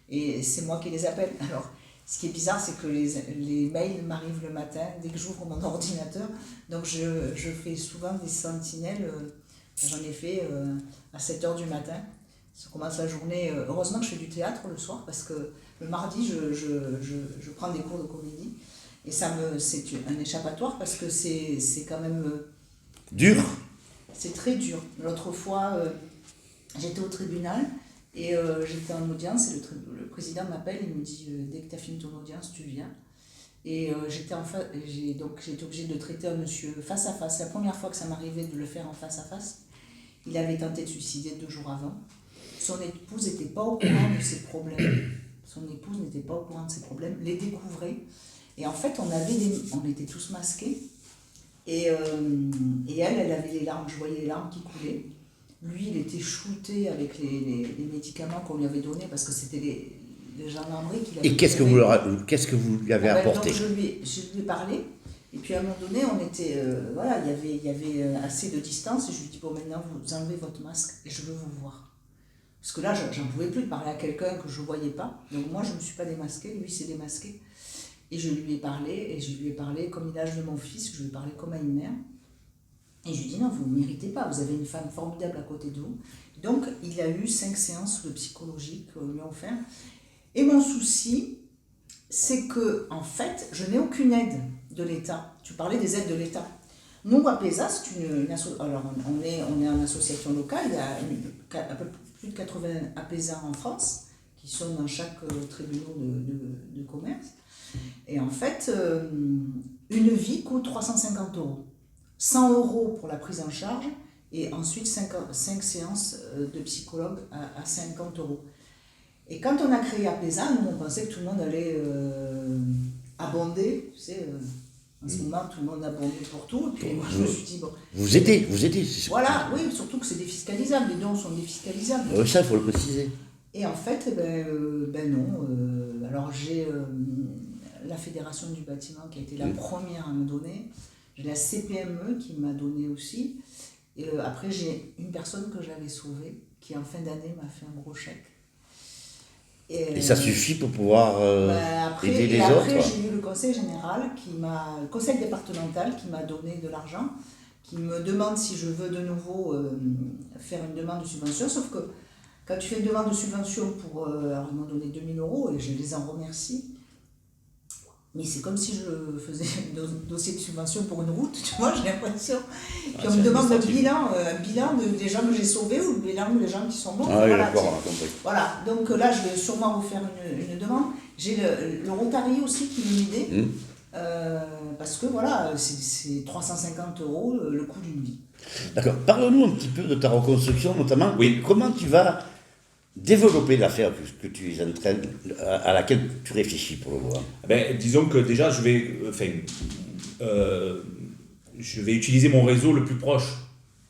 et c'est moi qui les appelle. Alors, ce qui est bizarre, c'est que les mails m'arrivent le matin, dès que j'ouvre mon ordinateur. Donc je fais souvent des sentinelles, j'en ai fait à 7h du matin. Ça commence la journée. Heureusement que je fais du théâtre le soir, parce que le mardi, je prends des cours de comédie. Et c'est un échappatoire, parce que c'est quand même... dur. C'est très dur. L'autre fois, j'étais au tribunal et j'étais en audience, et le président m'appelle et me dit dès que tu as fini ton audience, tu viens. Et j'ai été obligée de traiter un monsieur face à face. C'est la première fois que ça m'arrivait de le faire en face à face. Il avait tenté de suicider 2 jours avant. Son épouse n'était pas au courant de ses problèmes. Les découvrait. Et en fait, on était tous masqués. Et elle avait les larmes, je voyais les larmes qui coulaient. Lui, il était shooté avec les médicaments qu'on lui avait donnés, parce que c'était les gendarmeries qui l'avaient... Et qu'est-ce que vous lui avez apporté ? Donc je lui ai parlé, et puis à un moment donné, on était... il y avait assez de distance, et je lui ai dit, bon, maintenant, vous enlevez votre masque, et je veux vous voir. Parce que là, j'en pouvais plus de parler à quelqu'un que je ne voyais pas. Donc moi, je ne me suis pas démasquée, lui s'est démasqué. Et je lui ai parlé comme l'âge de mon fils, je lui ai parlé comme à une mère. Et je lui ai dit, non, vous ne méritez pas, vous avez une femme formidable à côté de vous. Donc, il a eu 5 séances de psychologie qu'on lui a offert. Et mon souci, c'est que, en fait, je n'ai aucune aide de l'État. Tu parlais des aides de l'État. Nous, APESA, c'est une association. Alors, on est en association locale, il y a un peu plus de 80 APESA en France, qui sont dans chaque tribunal de commerce. Et en fait, une vie coûte 350 €. 100 € pour la prise en charge, et ensuite 5 séances de psychologue à 50 €. Et quand on a créé APESA, nous on pensait que tout le monde allait abonder, tu sais, en ce moment tout le monde abonde pour tout, et puis moi je me suis dit, bon... Vous aidez. Voilà, oui, surtout que c'est défiscalisable, les dons sont défiscalisables. Ça, il faut le préciser. Et en fait, non. Alors j'ai la Fédération du bâtiment qui a été la première à me donner. J'ai la CPME qui m'a donné aussi. Et après, j'ai une personne que j'avais sauvée qui, en fin d'année, m'a fait un gros chèque. Et ça suffit pour pouvoir aider les autres. Après, j'ai eu le conseil général, le conseil départemental qui m'a donné de l'argent, qui me demande si je veux de nouveau faire une demande de subvention. Sauf que quand tu fais une demande de subvention alors ils m'ont donné 2 000 € et je les en remercie. Mais c'est comme si je faisais un dossier de subvention pour une route, tu vois, j'ai l'impression. Puis on me demande un bilan des gens que j'ai sauvés ou le bilan des gens qui sont morts. Voilà, donc là, je vais sûrement refaire une demande. J'ai le Rotary aussi qui m'a aidé, parce que voilà, c'est 350 € le coût d'une vie. D'accord. Parle-nous un petit peu de ta reconstruction, notamment. Oui. Comment tu vas développer l'affaire que tu es en train, à laquelle tu réfléchis pour le moment? Disons que déjà, je vais utiliser mon réseau le plus proche,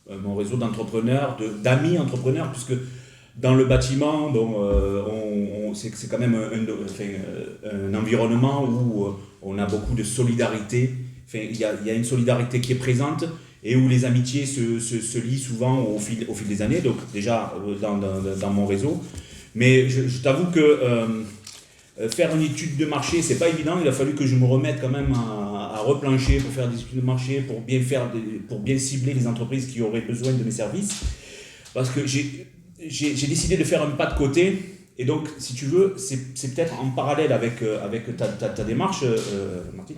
mon réseau d'entrepreneurs, d'amis entrepreneurs, puisque dans le bâtiment, c'est quand même un environnement où on a beaucoup de solidarité. Il y a une solidarité qui est présente et où les amitiés se lient souvent au fil des années, donc déjà dans mon réseau. Mais je t'avoue que faire une étude de marché, c'est pas évident. Il a fallu que je me remette quand même à replancher pour faire des études de marché, pour bien cibler les entreprises qui auraient besoin de mes services. Parce que j'ai décidé de faire un pas de côté Et donc, si tu veux, c'est peut-être en parallèle avec ta démarche, Martine.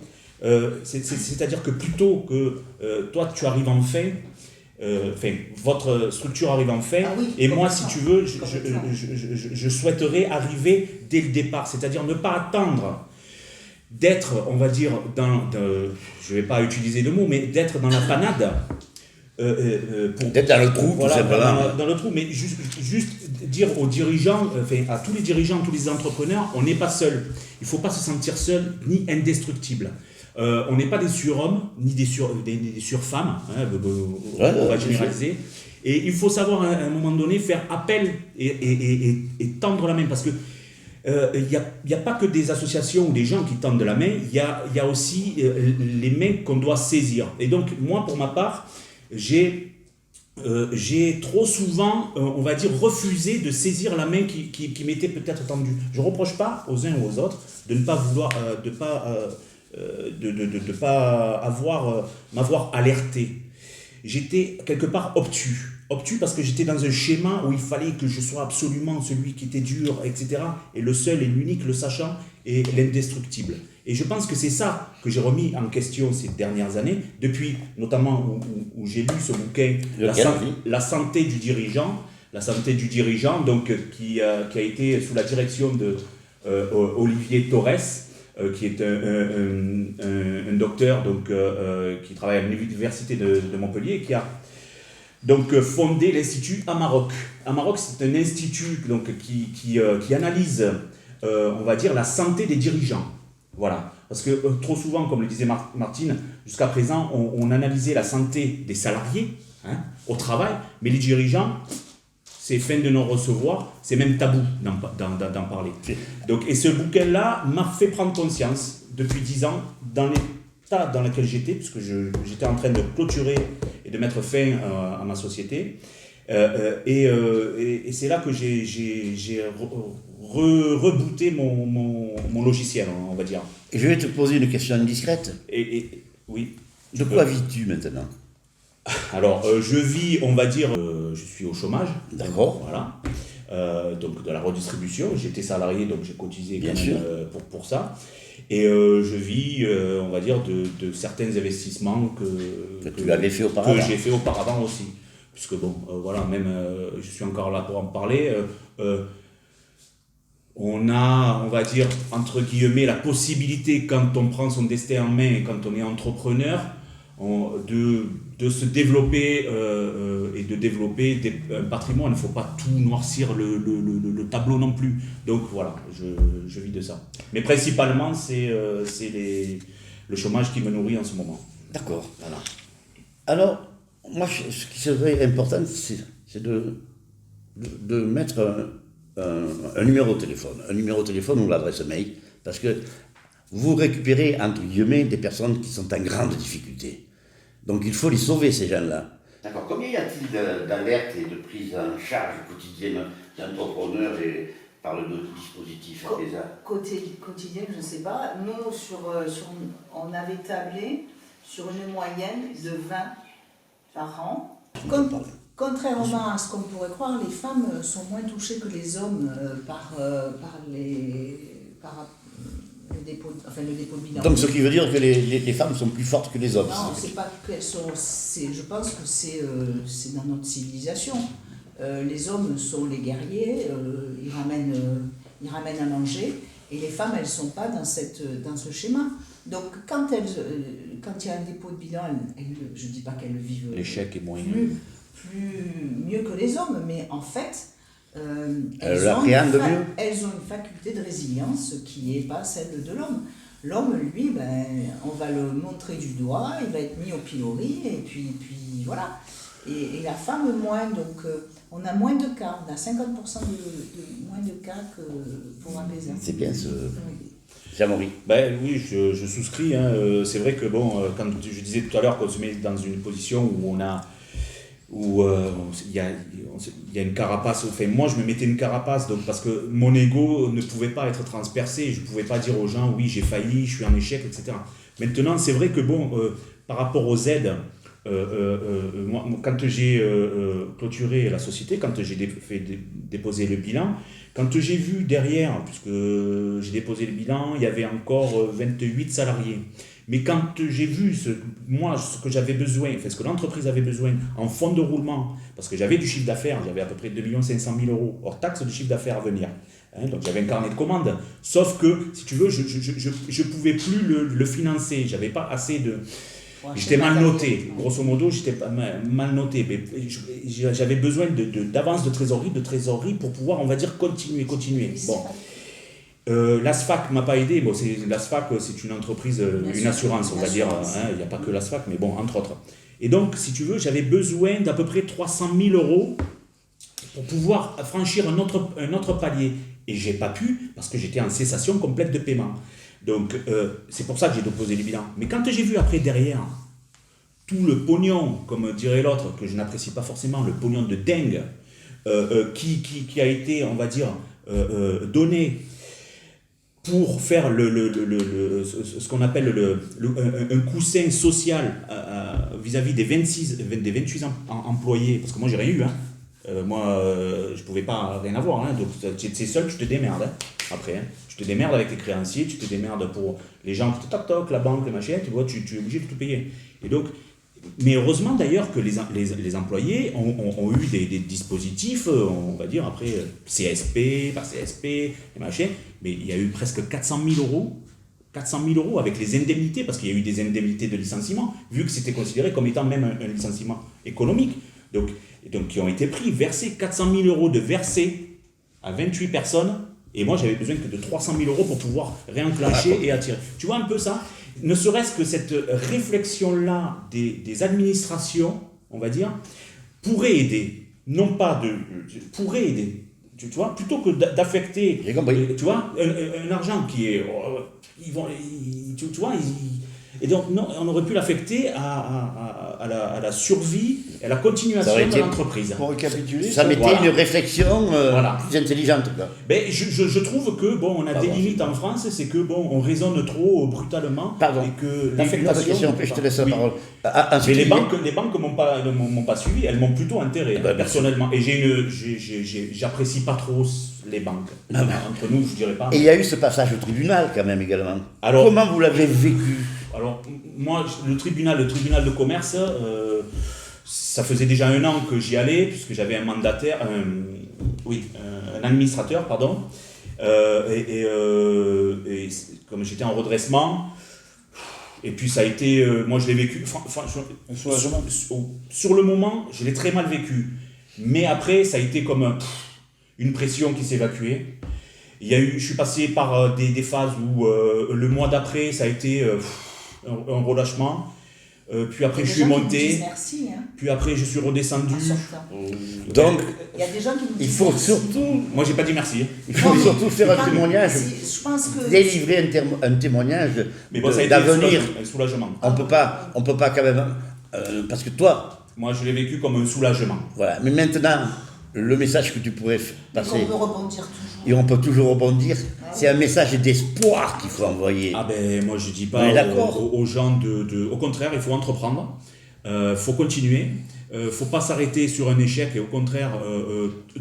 C'est-à-dire que plutôt que toi, tu arrives en fin, votre structure arrive en fin, et moi, si tu veux, je souhaiterais arriver dès le départ, c'est-à-dire ne pas attendre d'être, on va dire, je ne vais pas utiliser le mot, mais d'être dans la panade. D'être dans le trou, voilà, tout simplement. dans le trou, mais juste dire aux dirigeants, à tous les dirigeants, tous les entrepreneurs, on n'est pas seul. Il ne faut pas se sentir seul ni indestructible. On n'est pas des surhommes, ni des surfemmes, hein, on va généraliser. Et il faut savoir à un moment donné faire appel et tendre la main, parce que il n'y a pas que des associations ou des gens qui tendent la main, il y a aussi les mains qu'on doit saisir. Et donc moi, pour ma part, j'ai trop souvent, on va dire, refusé de saisir la main qui m'était peut-être tendue. Je ne reproche pas aux uns ou aux autres de ne pas vouloir, de pas m'avoir alerté. J'étais quelque part obtus parce que j'étais dans un schéma où il fallait que je sois absolument celui qui était dur, etc. Et le seul et l'unique, le sachant, est l'indestructible. Et je pense que c'est ça que j'ai remis en question ces dernières années, depuis notamment où j'ai lu ce bouquin, La santé du dirigeant, donc, qui a été sous la direction de Olivier Torres, qui est un docteur donc, qui travaille à l'université de Montpellier, et qui a donc fondé l'Institut Amarok. Amarok, c'est un institut donc, qui analyse, on va dire, la santé des dirigeants. Voilà. Parce que trop souvent, comme le disait Martine, jusqu'à présent, on analysait la santé des salariés au travail, mais les dirigeants, c'est fin de non-recevoir, c'est même tabou d'en parler. Donc, et ce bouquin-là m'a fait prendre conscience, depuis 10 ans, dans l'état dans lequel j'étais, puisque j'étais en train de clôturer et de mettre fin à ma société. Et c'est là que j'ai rebooté mon logiciel, on va dire. Et je vais te poser une question indiscrète. Oui. De quoi vis-tu maintenant? Alors, je vis, on va dire, je suis au chômage. D'accord. Voilà. Donc, de la redistribution. J'étais salarié, donc j'ai cotisé quand même pour ça. Et je vis, on va dire, de certains investissements que tu avais fait auparavant. Que j'ai fait auparavant aussi. Puisque, bon, voilà, même, je suis encore là pour en parler. On a, on va dire, entre guillemets, la possibilité, quand on prend son destin en main et quand on est entrepreneur, de se développer et de développer un patrimoine. Il ne faut pas tout noircir le tableau non plus. Donc voilà, je vis de ça. Mais principalement, c'est le chômage qui me nourrit en ce moment. D'accord. Voilà. Alors, moi, ce qui serait important, c'est de mettre un numéro de téléphone. Un numéro de téléphone ou l'adresse mail, parce que vous récupérez, entre guillemets, des personnes qui sont en grande difficulté. Donc il faut les sauver, ces gens-là. D'accord. Combien y a-t-il d'alertes et de prises en charge quotidienne d'entrepreneurs et par le dispositif quotidien, je ne sais pas. Nous, on avait tablé sur une moyenne de 20 par an. Contrairement à ce qu'on pourrait croire, les femmes sont moins touchées que les hommes par le dépôt de bilan. Donc ce qui veut dire que les femmes sont plus fortes que les hommes. Non, c'est pas qu'elles sont. Je pense que c'est dans notre civilisation. Les hommes sont les guerriers, ils ramènent à manger, et les femmes, elles ne sont pas dans ce schéma. Donc quand il y a un dépôt de bilan, je ne dis pas qu'elles le vivent. L'échec est moins mieux que les hommes, mais en fait, elles ont une faculté de résilience qui n'est pas celle de l'homme. L'homme, lui, on va le montrer du doigt, il va être mis au pilori, et puis voilà. Et la femme, moins, donc on a moins de cas, on a 50% de moins de cas que pour un baiser. C'est bien ce... Oui. Jean-Marie. Oui, je souscris. C'est vrai que, bon, quand je disais tout à l'heure qu'on se met dans une position où il y a une carapace, enfin moi je me mettais une carapace donc, parce que mon ego ne pouvait pas être transpercé, je ne pouvais pas dire aux gens oui j'ai failli, je suis en échec, etc. Maintenant c'est vrai que bon, par rapport aux aides moi, quand j'ai clôturé la société, quand j'ai déposé le bilan, quand j'ai vu derrière, puisque j'ai déposé le bilan, il y avait encore 28 salariés. Mais quand j'ai vu ce que j'avais besoin, ce que l'entreprise avait besoin en fonds de roulement, parce que j'avais du chiffre d'affaires, j'avais à peu près 2 500 000 € hors taxe de chiffre d'affaires à venir. Donc j'avais un carnet de commandes. Sauf que, si tu veux, je ne pouvais plus le financer. J'avais pas assez de... J'étais mal noté. Grosso modo, j'étais mal noté. Mais j'avais besoin d'avance de trésorerie pour pouvoir, on va dire, continuer. Bon. L'ASFAC ne m'a pas aidé. Bon, l'ASFAC, c'est une entreprise, une assurance, on va dire. Il n'y a pas que l'ASFAC, mais bon, entre autres. Et donc, si tu veux, j'avais besoin d'à peu près 300 000 € pour pouvoir franchir un autre palier. Et je n'ai pas pu parce que j'étais en cessation complète de paiement. Donc, c'est pour ça que j'ai déposé le bilan. Mais quand j'ai vu après derrière tout le pognon, comme dirait l'autre, que je n'apprécie pas forcément, le pognon de dingue, qui a été, on va dire, donné pour faire ce qu'on appelle un coussin social vis-à-vis des 28 employés, parce que moi j'ai rien eu, je pouvais pas rien avoir, donc c'est seul, tu te démerdes après, tu te démerdes avec tes créanciers, tu te démerdes pour les gens qui te toc, la banque, les machins, tu vois, tu es obligé de tout payer. Et donc, mais heureusement d'ailleurs que les employés ont eu des dispositifs, on va dire après CSP, pas CSP, les machins, mais il y a eu presque 400 000 € avec les indemnités, parce qu'il y a eu des indemnités de licenciement, vu que c'était considéré comme étant même un licenciement économique. Donc qui ont été versés, 400 000 € de versés à 28 personnes, et moi j'avais besoin que de 300 000 € pour pouvoir réenclencher et attirer. Tu vois un peu ça ? Ne serait-ce que cette réflexion-là des administrations, on va dire, pourrait aider, pourrait aider, tu vois, plutôt que d'affecter, tu vois, un argent qui est, tu vois, et donc non, on aurait pu l'affecter à la survie, à la continuation de l'entreprise. Pour récapituler, ça mettait une réflexion plus intelligente. Ben, je trouve que on a des limites en France, c'est que on raisonne trop brutalement. Pardon. Et que l'affectation. Je te laisse la parole. Mais les banques m'ont pas suivi, elles m'ont plutôt enterré personnellement. Et j'apprécie pas trop les banques. Entre nous, je dirais pas. Et il y a eu ce passage au tribunal quand même également. Alors, comment vous l'avez vécu ? Alors, moi, le tribunal de commerce, ça faisait déjà 1 an que j'y allais, puisque j'avais un mandataire, un administrateur, pardon. Et comme j'étais en redressement, et puis ça a été, moi je l'ai vécu, un soulagement. Sur le moment, je l'ai très mal vécu. Mais après, ça a été comme une pression qui s'est évacuée. Je suis passé par des phases où le mois d'après, ça a été un relâchement. Puis après, je suis monté. Merci, hein. Puis après, je suis redescendu. Donc, il y a des gens qui nous disent il faut merci. Surtout. Moi, j'ai pas dit merci. Il faut surtout faire un témoignage. Je pense que délivrer un témoignage d'avenir. Un soulagement. On peut pas quand même. Parce que toi. Moi, je l'ai vécu comme un soulagement. Voilà. Mais maintenant, le message que tu pourrais passer. On peut rebondir toujours. Et on peut toujours rebondir. C'est un message d'espoir qu'il faut envoyer. Ah ben moi je dis pas aux gens au contraire, il faut entreprendre, faut continuer, faut pas s'arrêter sur un échec et au contraire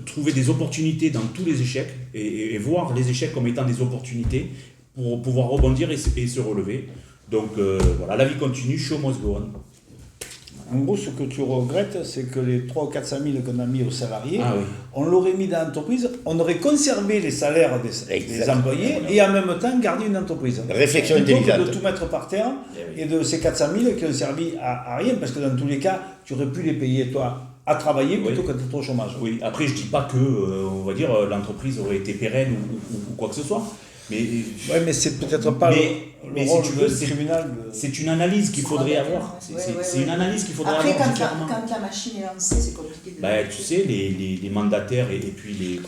trouver des opportunités dans tous les échecs et voir les échecs comme étant des opportunités pour pouvoir rebondir et se relever. Donc voilà, la vie continue, show must go on. En gros, ce que tu regrettes, c'est que les 300 ou 400 000 qu'on a mis aux salariés, oui. On l'aurait mis dans l'entreprise, on aurait conservé les salaires des employés et en même temps gardé une entreprise. Réflexion intelligente. intelligente. De tout mettre par terre et de ces 400 000 qui ont servi à rien, parce que dans tous les cas, tu aurais pu les payer toi à travailler plutôt que d'être au chômage. Oui, après je dis pas que, on va dire, l'entreprise aurait été pérenne ou quoi que ce soit. Mais c'est peut-être pas le rôle du tribunal. C'est une analyse qu'il faudrait avoir. C'est une analyse qu'il faudrait avoir. Après, quand la machine est lancée, c'est compliqué de... Tu sais, les mandataires et puis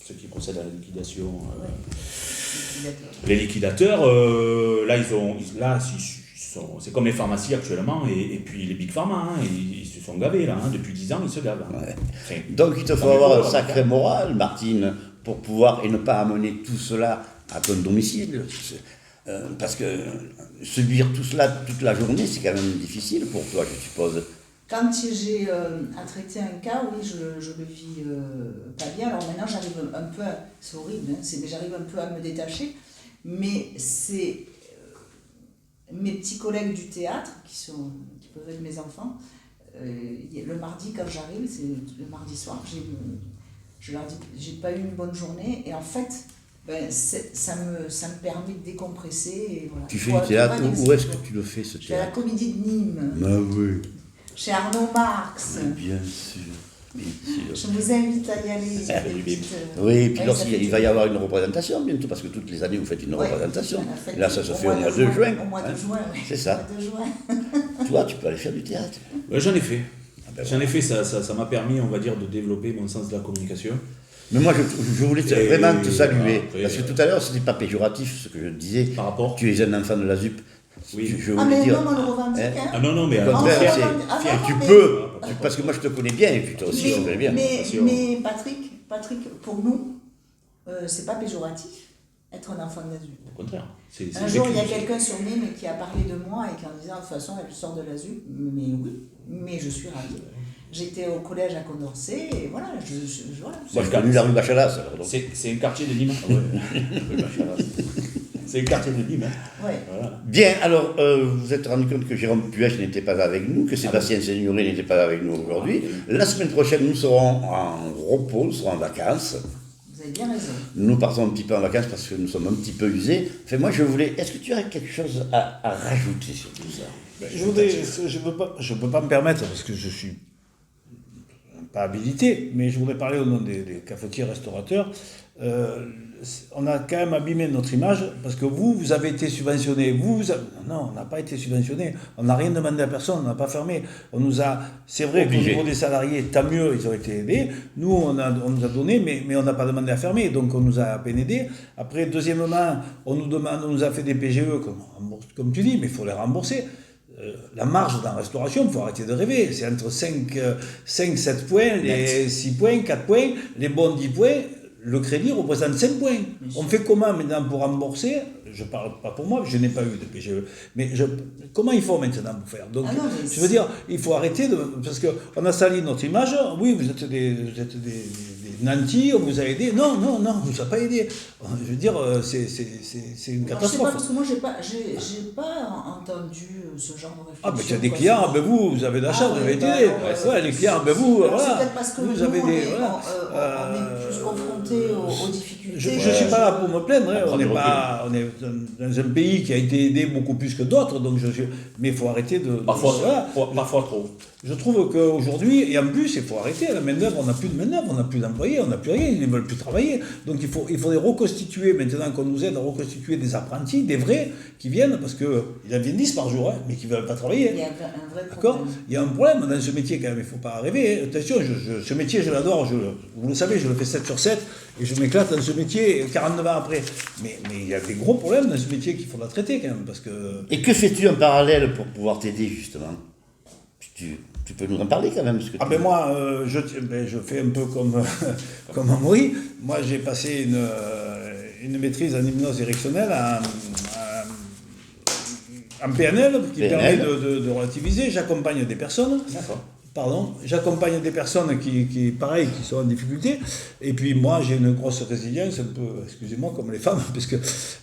ceux qui procèdent à la liquidation, les liquidateurs, c'est comme les pharmacies actuellement et puis les big pharma, ils se sont gavés là, depuis 10 ans ils se gavent. Ouais. Enfin, donc il te faut avoir un sacré moral, Martine, pour pouvoir et ne pas amener tout cela à ton domicile. Parce que subir tout cela toute la journée, c'est quand même difficile pour toi, je suppose. Quand j'ai à traiter un cas, oui, je le vis pas bien. Alors maintenant, j'arrive un peu c'est horrible, hein, mais j'arrive un peu à me détacher. Mais c'est mes petits collègues du théâtre, qui peuvent être mes enfants, le mardi quand j'arrive, c'est le mardi soir, je leur dis j'ai pas eu une bonne journée, et en fait, ça me permet de décompresser. Et voilà. Tu fais du théâtre, où est-ce que tu le fais, ce théâtre? Je fais à la Comédie de Nîmes. Ah oui. Chez Arnaud Marx. Bien sûr. Je vous invite à y aller. Oui, et puis lorsqu'il va y avoir une représentation bientôt, parce que toutes les années vous faites une représentation. Là, ça se fait au mois de juin. Au mois de juin, oui. C'est ça. Toi, tu peux aller faire du théâtre. J'en ai fait. J'en ai fait, ça m'a permis, on va dire, de développer mon sens de la communication. Mais moi, je voulais vraiment te saluer, parce que tout à l'heure, ce n'était pas péjoratif ce que je disais. Par rapport. Tu es un enfant de la ZUP. Oui. Je voulais dire. Non, on le revendique. Hein. Ah non, mais au contraire, tu peux, parce que moi je te connais bien, et puis toi aussi je te connais bien. Mais Patrick, pour nous, c'est pas péjoratif être un enfant de la ZUP. Au contraire. Un jour, il y a quelqu'un sur Nîmes qui a parlé de moi et qui en disant de toute façon, elle sort de la ZUP. Mais oui, mais je suis ravie. J'étais au collège à Condorcet, et voilà, voilà. Moi, je connais la rue Bachalas. C'est un quartier de Nîmes. C'est le quartier de Nîmes. Ouais. Voilà. Bien, alors, vous êtes rendu compte que Jérôme Puech n'était pas avec nous, que Sébastien Seignoret n'était pas avec nous aujourd'hui. La semaine prochaine, nous serons en repos, nous serons en vacances. Vous avez bien raison. Nous partons un petit peu en vacances parce que nous sommes un petit peu usés. Enfin, moi, je voulais... Est-ce que tu as quelque chose à rajouter sur tout ça? Je ne peux pas me permettre, parce que je suis pas habilité, mais je voudrais parler au nom des cafetiers restaurateurs. On a quand même abîmé notre image, parce que vous avez été subventionné. Non, on n'a pas été subventionné. On n'a rien demandé à personne, on n'a pas fermé. On nous a, c'est vrai qu'au niveau des salariés, tant mieux, ils ont été aidés. Nous, on nous a donné, mais on n'a pas demandé à fermer, donc on nous a à peine aidés. Après, deuxièmement, on nous a fait des PGE, comme tu dis, mais il faut les rembourser. La marge dans la restauration, il faut arrêter de rêver. C'est entre 5-7 points, les 6 points, 4 points, les bons 10 points. Le crédit représente 5 points. On fait comment maintenant pour rembourser? Je ne parle pas pour moi, je n'ai pas eu de PGE. Mais comment il faut maintenant pour faire? Donc, je veux dire, il faut arrêter parce qu'on a sali notre image. Oui, vous êtes des nantis, on vous a aidé. Non, on ne vous a pas aidé. Je veux dire, c'est une catastrophe. Je sais pas, parce que moi, j'ai pas entendu ce genre de réflexion. Ah, mais il y a des clients, vous avez de la chance, vous avez été aidé. Ouais, les clients, vous, voilà. C'est peut-être parce que vous nous, avez on est plus confrontés aux difficultés. Je ne suis pas là pour me plaindre, on est dans un pays qui a été aidé beaucoup plus que d'autres, mais il faut arrêter de... Parfois trop. Je trouve qu'aujourd'hui, et en plus, il faut arrêter, la main-d'œuvre, on n'a plus de main-d'œuvre, on n'a plus d'employés, on n'a plus rien, ils ne veulent plus travailler. Donc il faudrait reconstituer, maintenant qu'on nous aide à reconstituer des apprentis, des vrais, qui viennent, parce qu'il y en a 10 par jour, mais qui ne veulent pas travailler. Il y a un vrai problème. D'accord ? Il y a un problème dans ce métier quand même, il ne faut pas rêver. Attention, ce métier, je l'adore, vous le savez, je le fais 7 sur 7, et je m'éclate dans ce métier 49 ans après. Mais il y a des gros problèmes dans ce métier qu'il faudra traiter quand même, parce que... Et que fais-tu en parallèle pour pouvoir t'aider, justement ? Tu peux nous en parler quand même. Moi, je fais un peu comme Amaury. Moi, j'ai passé une maîtrise en hypnose directionnelle en PNL, qui permet de relativiser. J'accompagne des personnes. D'accord. J'accompagne des personnes qui sont en difficulté. Et puis moi, j'ai une grosse résilience, un peu, excusez-moi, comme les femmes, parce que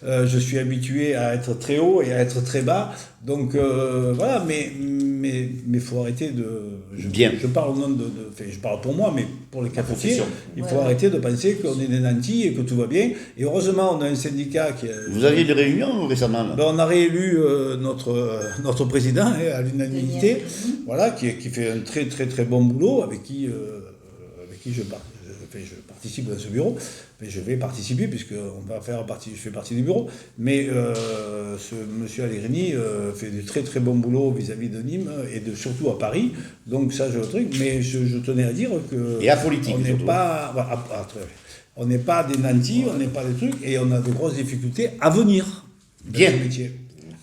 je suis habitué à être très haut et à être très bas. Donc voilà, mais il faut arrêter de... Je parle au nom je parle pour moi, mais pour les cafetiers, il faut arrêter de penser qu'on est des nantis et que tout va bien. Et heureusement, on a un syndicat qui... Vous aviez des réunions récemment là? On a réélu notre président à l'unanimité, voilà, qui fait un très très très bon boulot, avec qui je participe dans ce bureau. Mais je vais participer puisque je fais partie du bureau. Mais ce monsieur Allegrini fait du très très bon boulot vis-à-vis de Nîmes et surtout à Paris. Donc ça, je le truc. Mais je tenais à dire que... Et apolitique, on n'est pas... on n'est pas des nantis, on n'est pas des trucs, et on a de grosses difficultés à venir. Bien. Métier.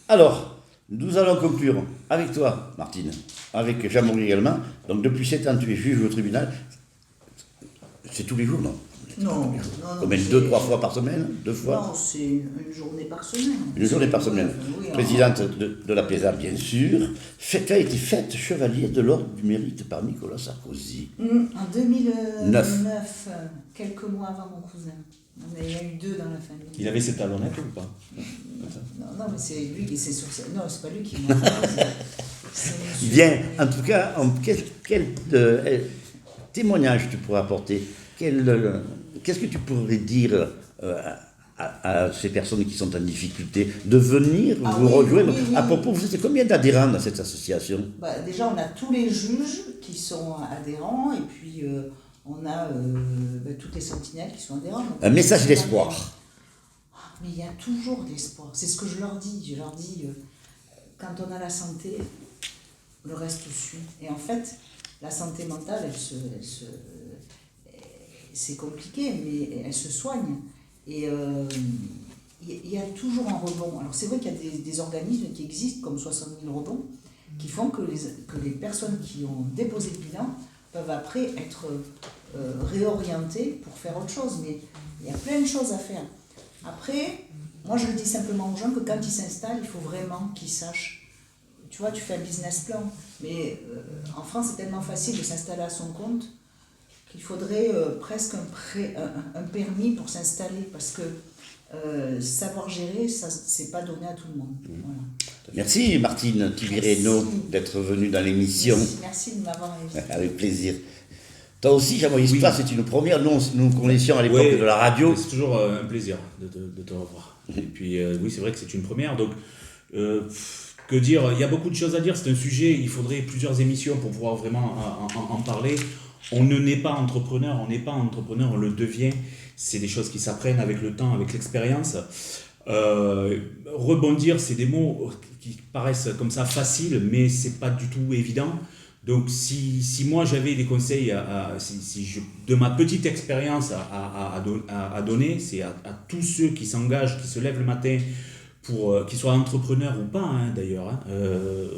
Alors, nous allons conclure avec toi, Martine, avec Jean-Marie également. Donc depuis 7 ans, tu es juge au tribunal. C'est tous les jours, non? Non. Combien, 2-3 fois par semaine? 2 fois? Non, c'est une journée par semaine. Une journée par semaine. Oui, Présidente de la PESA, bien sûr. Tu as été faite chevalier de l'ordre du mérite par Nicolas Sarkozy. En 2009, quelques mois avant mon cousin. Il y a eu 2 dans la famille. Il avait ses talonnettes ou pas? Non, mais c'est lui qui c'est sur. Non, c'est pas lui qui m'a fait. Bien, en tout cas, quel témoignage tu pourrais apporter? Qu'est-ce que tu pourrais dire à ces personnes qui sont en difficulté de venir vous rejoindre? À propos, vous êtes combien d'adhérents dans cette association? Déjà, on a tous les juges qui sont adhérents et puis on a toutes les sentinelles qui sont adhérents. Un message d'espoir. Mais il y a toujours d'espoir. C'est ce que je leur dis. Je leur dis, quand on a la santé, le reste suit. Et en fait, la santé mentale, c'est compliqué, mais elle se soigne. Et il y a toujours un rebond. Alors c'est vrai qu'il y a des organismes qui existent, comme 60 000 rebonds, qui font que les personnes qui ont déposé le bilan peuvent après être réorientées pour faire autre chose. Mais il y a plein de choses à faire. Après, moi je le dis simplement aux gens que quand ils s'installent, il faut vraiment qu'ils sachent. Tu vois, tu fais un business plan, mais en France c'est tellement facile de s'installer à son compte qu'il faudrait presque un permis pour s'installer, parce que savoir gérer, ça c'est pas donné à tout le monde. Voilà. Merci Martine Tivireno d'être venue dans l'émission. Merci de m'avoir invité. Avec plaisir. Toi aussi, Jean-Marie Splat, c'est une première. Nous nous connaissions à l'époque de la radio. C'est toujours un plaisir de te revoir. Et puis, oui, c'est vrai que c'est une première. Donc, que dire? Il y a beaucoup de choses à dire. C'est un sujet, il faudrait plusieurs émissions pour pouvoir vraiment en parler. On ne naît pas entrepreneur, on le devient. C'est des choses qui s'apprennent avec le temps, avec l'expérience. Rebondir, c'est des mots qui paraissent comme ça faciles, mais c'est pas du tout évident. Donc si moi j'avais des conseils, de ma petite expérience à donner, c'est à tous ceux qui s'engagent, qui se lèvent le matin, pour qu'ils soient entrepreneurs ou pas, d'ailleurs,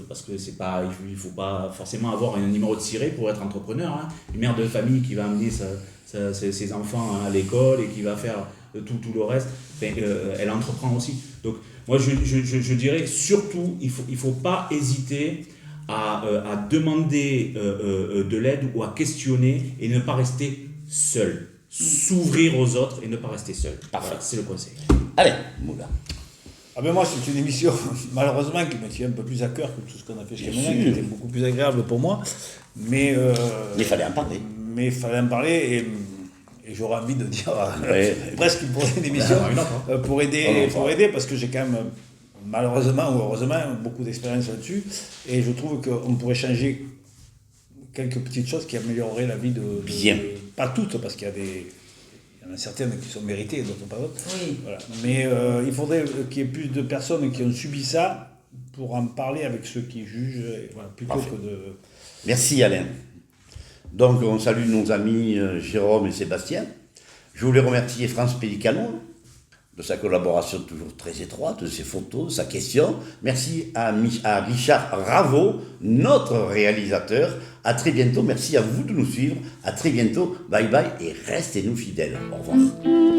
parce que c'est pas, il faut pas forcément avoir un numéro de ciré pour être entrepreneur. Une mère de famille qui va amener ses enfants à l'école et qui va faire tout le reste, elle entreprend aussi. Donc moi je dirais surtout, il faut pas hésiter à demander de l'aide ou à questionner et ne pas rester seul. S'ouvrir aux autres et ne pas rester seul. Voilà, c'est le conseil. Allez, Moula. Moi, c'est une émission, malheureusement, qui me tient un peu plus à cœur que tout ce qu'on a fait jusqu'à maintenant, qui était beaucoup plus agréable pour moi. Mais il fallait en parler. Et j'aurais envie de dire presque une émission pour aider, parce que j'ai quand même, malheureusement ou heureusement, beaucoup d'expérience là-dessus. Et je trouve qu'on pourrait changer quelques petites choses qui amélioreraient la vie de pas toutes, parce qu'il y en a certaines qui sont méritées et d'autres pas d'autres. Oui. Voilà. Mais il faudrait qu'il y ait plus de personnes qui ont subi ça pour en parler avec ceux qui jugent, plutôt que de... Merci Alain. Donc on salue nos amis Jérôme et Sébastien. Je voulais remercier France Pellicano de sa collaboration toujours très étroite, de ses photos, de sa question. Merci à Richard Raveau, notre réalisateur. À très bientôt. Merci à vous de nous suivre. À très bientôt. Bye bye et restez-nous fidèles. Au revoir.